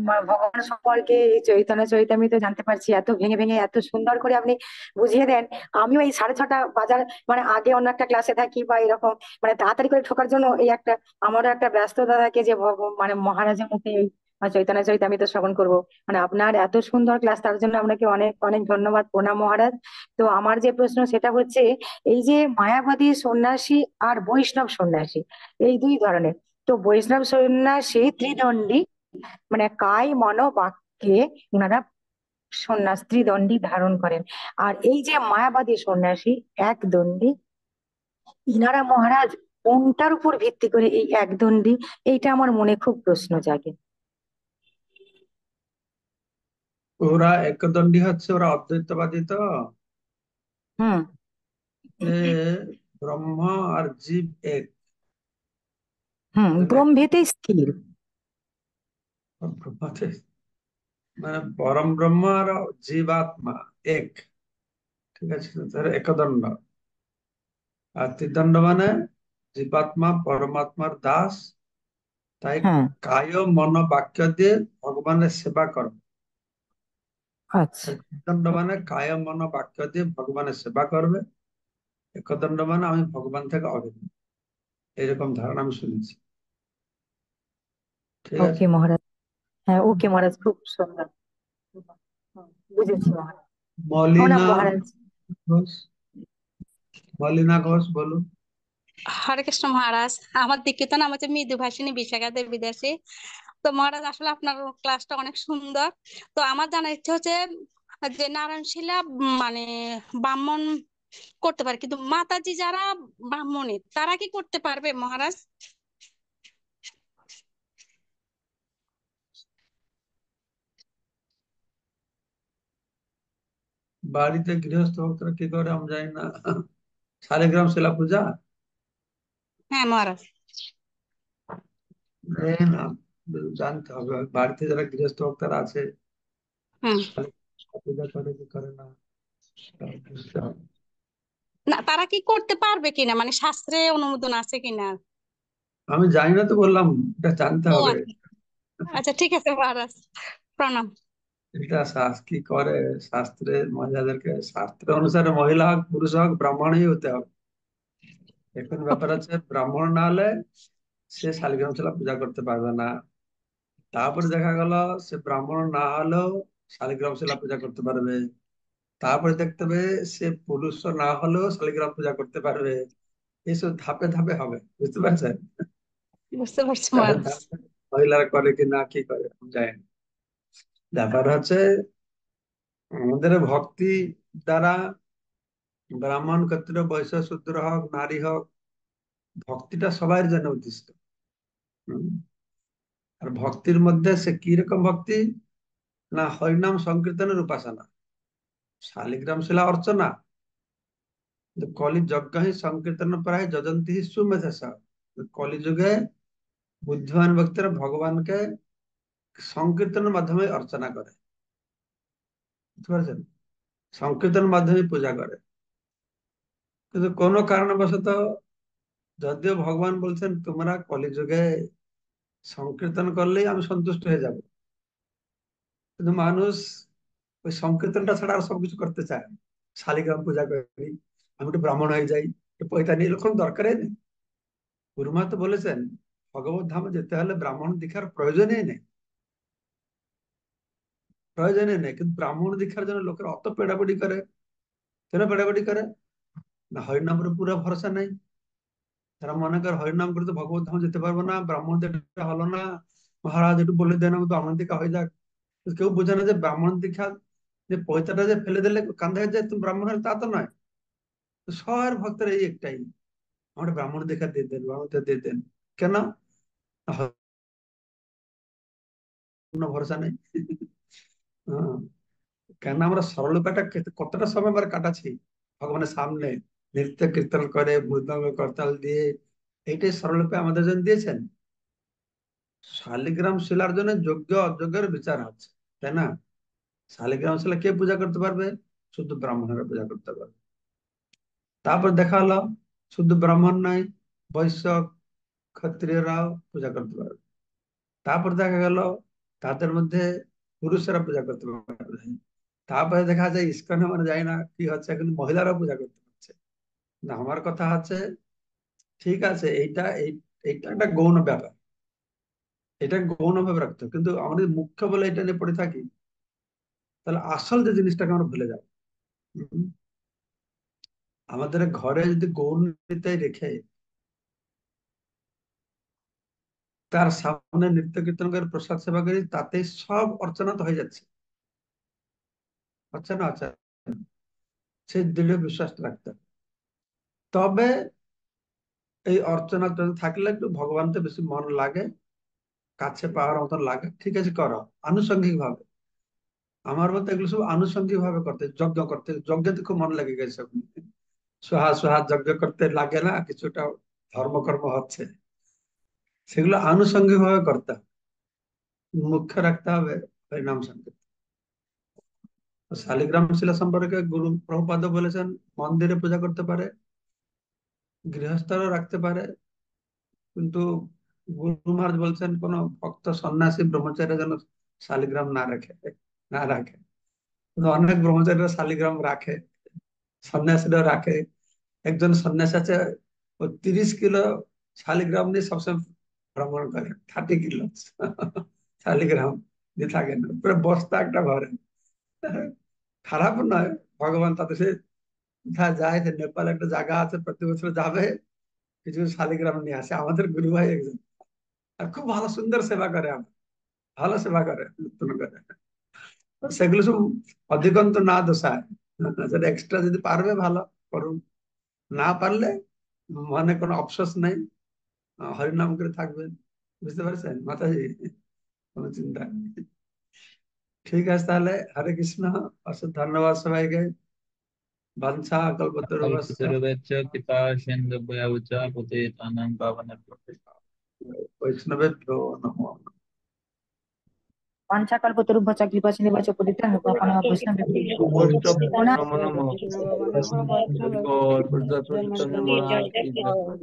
ভগবান সম্পর্কে এই চৈতন্য চরিতামৃত জানতে পারছি, এত ভেঙে ভেঙে এত সুন্দর করে আপনি বুঝিয়ে দেন। আমিও এই 6:30 বাজার মানে আগে অন্য একটা ক্লাসে থাকি বা এরকম, মানে তাড়াতাড়ি করে ঢোকার জন্য এই একটা আমারও একটা ব্যস্ততা থাকে যে মানে মহারাজের মুখে এই চৈতন্য চরিতামৃত শ্রবণ করব। মানে আপনার এত সুন্দর ক্লাস, তার জন্য আপনাকে অনেক অনেক ধন্যবাদ, প্রণাম মহারাজ। তো আমার যে প্রশ্ন সেটা হচ্ছে, এই যে মায়াবাদী সন্ন্যাসী আর বৈষ্ণব সন্ন্যাসী, এই দুই ধরনের। তো বৈষ্ণব সন্ন্যাসী ত্রিদণ্ডী, মানে কায় মন বাক্যে ওনারা সন্ন্যাস ত্রিদণ্ডী ধারণ করেন। আর এই যে মায়াবাদী সন্ন্যাসী একদণ্ডী, ইনারা মহারাজ কোনটার উপর ভিত্তি করে এই একদণ্ডী? এইটা আমার মনে খুব প্রশ্ন জাগে। ওরা একদণ্ডী হচ্ছে, ওরা অদ্বৈতবাদী। তো হুম। যে ব্রহ্ম আর জীব এক, ব্রহ্মেতে স্থির। ব্রহ্মতে মানে পরম ব্রহ্ম আর জীবাত্মা এক, ঠিক আছে, তাহলে একদণ্ড। আর ত্রিদণ্ড মানে জীবাত্মা পরমাত্মার দাস, তাই হ্যাঁ। কায় মন বাক্য দিয়ে ভগবানের সেবা করো। আচ্ছা। ত্রিদণ্ড মানে কায় মন বাক্য দিয়ে ভগবানের সেবা করবে। একদণ্ড মানে আমি ভগবান থেকে অভিন্ন, এরকম ধারণা আমি শুনেছি। ঠিক আছে, ওকে মহারাজ। হ্যাঁ, ওকে মহারাজ, খুব সুন্দর। বুঝেছি মহারাজ। প্রণাম মলিনা মহারাজ। ঘোষ, মলিনা ঘোষ বলুন। হরে কৃষ্ণ মহারাজ, আমার দীক্ষিত নাম হচ্ছে মৃদুভাষিণী বিশাখা দেবী দাসী। তো মহারাজ, আসলে আপনার ক্লাসটা অনেক সুন্দর। তো আমার জানার ইচ্ছে হচ্ছে যে নারায়ণশিলা মানে ব্রাহ্মণ করতে পারে, কিন্তু মাতাজি যারা ব্রাহ্মণী তারা কি করতে পারবে মহারাজ? বাড়িতে গৃহস্থ ভক্তরা কি করে আমি জানি না। শালিগ্রাম শিলা পূজা, হ্যাঁ মহারাজ। এই না, জানতে হবে বাড়িতে যারা গৃহস্থ ভক্তরা আছে হুম। শালিগ্রাম পূজা করে কি করে না, সেটা বুঝতে হবে। না, তারা কি করতে পারবে কিনা, মানে শাস্ত্রে অনুমোদন আছে কিনা? আমি জানি না তো, বললাম এটা জানতে ও হবে। আচ্ছা। আচ্ছা, ঠিক আছে মহারাজ, প্রণাম। এটা কি করে শাস্ত্রে, মহিলাদেরকে শাস্ত্র অনুসারে মহিলা হোক পুরুষ হোক ব্রাহ্মণই হতে হবে। এখন ব্যাপার আছে, ব্রাহ্মণ না হলে সে শালিগ্রাম শিলা পূজা করতে পারবে না। তারপরে দেখা গেল সে ব্রাহ্মণ না হলেও শালিগ্রাম শিলা পূজা করতে পারবে। তারপরে দেখতে হবে সে পুরুষ না হলেও শালিগ্রাম পূজা করতে পারবে। এইসব ধাপে ধাপে হবে, বুঝতে পারছেন? বুঝতে পারছি ধাপে মহারাজ। ধাপে মহিলারা করে কি না কি করে আমি জানি না। ব্যাপার হচ্ছে আমাদের ভক্তি দ্বারা ব্রাহ্মণ ক্ষত্রিয় বৈশ্য শূদ্র হোক নারী হোক, ভক্তিটা সবার জন্য উদ্দিষ্ট। হুম। আর ভক্তির মধ্যে সে কি রকম ভক্তি, না হরিনাম সংকীর্তনের উপাসনা, শালিগ্রাম শিলা অর্চনা, কলি যজ্ঞ হি সংকীর্তন প্রায় যজন্তি হি সুমেধস। কলি যুগে বুদ্ধিমান ব্যক্তিরা ভগবানকে সংকীর্তনের মাধ্যমে অর্চনা করে, বুঝতে পারছেন? সংকীর্তনের মাধ্যমে পূজা করে। কিন্তু কোনো কারণবশত, যদিও ভগবান বলছেন তোমরা কলিযুগে সংকীর্তন করলেই আমি সন্তুষ্ট হয়ে যাব, কিন্তু মানুষ ওই সংকীর্তনটা ছাড়া আর সবকিছু করতে চায়। শালিগ্রাম পূজা করি, আমি একটু ব্রাহ্মণ হয়ে যাই, একটু পয়তা নিয়ে, এরকম দরকারই নেই। গুরুমা তো বলেছেন ভগবত ধামে যেতে হলে ব্রাহ্মণ দীক্ষার প্রয়োজনই নেই, প্রয়োজনই নেই। কিন্তু ব্রাহ্মণ দীক্ষার জন্য লোকের অত পেড়াপড়ি করে। কেন পেড়াপড়ি করে? না হরিনামের পুরো ভরসা নেই। তারা মনে করে হরিনাম করে তো ভগবত ধাম যেতে পারবো না, ব্রাহ্মণ দীক্ষা হলো না, মহারাজ একটু বলে দেন আমি ব্রাহ্মণ দীক্ষা হয়ে যাক। কেউ বোঝে না যে ব্রাহ্মণ দীক্ষা, যে পয়তাটা যে ফেলে দিলে কান্ধে হয়ে যায় তুমি ব্রাহ্মণ হলে, তা তো নয়। তো সবার ভক্তের এই একটাই, আমার ব্রাহ্মণ দীক্ষা দিয়ে দেন, ব্রাহ্মণ দীক্ষা দিয়ে দেন। কেন? কোনো ভরসা নেই। হ্যাঁ, কেন আমরা সরল উপায়টা কতটা সময় আমরা কাটাচ্ছি ভগবানের সামনে, নৃত্য কীর্তন করে মৃদঙ্গ করতাল দিয়ে, এইটাই সরল উপায় আমাদের জন্য দিয়েছেন। শালিগ্রাম শিলার জন্য যোগ্য অযোগ্যের বিচার হচ্ছে, তাই না? শালিগ্রাম শিলা কে পূজা করতে পারবে? শুদ্ধ ব্রাহ্মণেরা পূজা করতে পারবে। তারপর দেখা হলো শুদ্ধ ব্রাহ্মণ নাই, বৈশ্য ক্ষত্রিয়রাও পূজা করতে পারবে। তারপর দেখা গেল তাদের মধ্যে পুরুষেরা পূজা করতে পারবে। তারপরে দেখা যায় ইস্কনে, মানে যায় না কি হচ্ছে, এখন মহিলারাও পূজা করতে পারছে। না, আমার কথা হচ্ছে ঠিক আছে, এইটা এইটা একটা গৌণ ব্যাপার, এটা গৌণ ভাবে রাখতে হবে। কিন্তু আমাদের মুখ্য বলে এটা নিয়ে পড়ে থাকি, তাহলে আসল যে জিনিসটাকে আমরা ভুলে যাবো। আমাদের ঘরে যদি গৌরনীতায় রেখে তার সামনে নৃত্য কীর্তন করে প্রসাদ সেবা করি, তাতে সব অর্চনা তো হয়ে যাচ্ছে, হচ্ছে না? হচ্ছে না? সেই দৃঢ় বিশ্বাসটা রাখতে হবে। তবে এই অর্চনা থাকলে একটু ভগবানকে বেশি মন লাগে, কাছে পাওয়ার মতন লাগে, ঠিক আছে করো আনুষঙ্গিক ভাবে। আমার মতে এগুলো সব আনুষঙ্গিক ভাবে করতে, যজ্ঞ করতে, যজ্ঞতে খুব মন লেগে গেছে। সোহা সোহা যজ্ঞ করতে লাগে না, কিছুটা ধর্মকর্ম হচ্ছে, সেগুলো আনুষঙ্গিক ভাবে করতে হবে। মুখ্য রাখতে হবে হরিনাম সংকীর্তন। শালিগ্রাম শিলা সম্পর্কে গুরু প্রভুপাদ বলেছেন মন্দিরে পূজা করতে পারে, গৃহস্থরও রাখতে পারে, কিন্তু গুরু মহারাজ বলছেন কোন ভক্ত সন্ন্যাসী ব্রহ্মচারী যেন শালিগ্রাম না রাখে। কিন্তু অনেক ব্রহ্মচারীরা শালিগ্রাম রাখে, সন্ন্যাসীরা রাখে। একজন সন্ন্যাসী আছে, ও 30 কিলো শালিগ্রাম নিয়ে সবসময় ভ্রমণ করে, 30 কিলো শালিগ্রাম দিয়ে থাকেন, পুরো বস্তা একটা ভরে। খারাপ নয়, ভগবান তাতে সে কোথায় যায়, যে নেপাল একটা জায়গা আছে, প্রতি বছর যাবে, কিছু শালিগ্রাম নিয়ে আসে। আমাদের গুরু ভাই একজন, আর খুব ভালো সুন্দর সেবা করে, আমার ভালো সেবা করে, যত্ন করে। তো সেগুলো সব অধিকন্ত না দোষায়, সেটা এক্সট্রা যদি পারবে ভালো করুন, না পারলে মনে কোনো অফসোস নেই, হরিনাম করে থাকবেন। বুঝতে পারছেন মাতাজি? কোনো চিন্তা নেই। ঠিক আছে, তাহলে হরে কৃষ্ণ। অশেষ ধন্যবাদ সবাইকে। বাঞ্ছা কল্পতরুভ্যশ্চ কল্পতরুভ্যশ্চ কৃপা সিন্ধুভ্যেব চ পতিতানাং পাবনেভ্যো বৈষ্ণবেভ্যো নমো। পঞ্চাকল্পতরুভ্যশ্চ কৃপা সিন্ধুভ্যশ্চ পতিতানাং পাবনেভ্যো বৈষ্ণবেভ্যো বৈষ্ণব নমো। নমো নমো। বৈষ্ণব জয় জয় জয় জয়।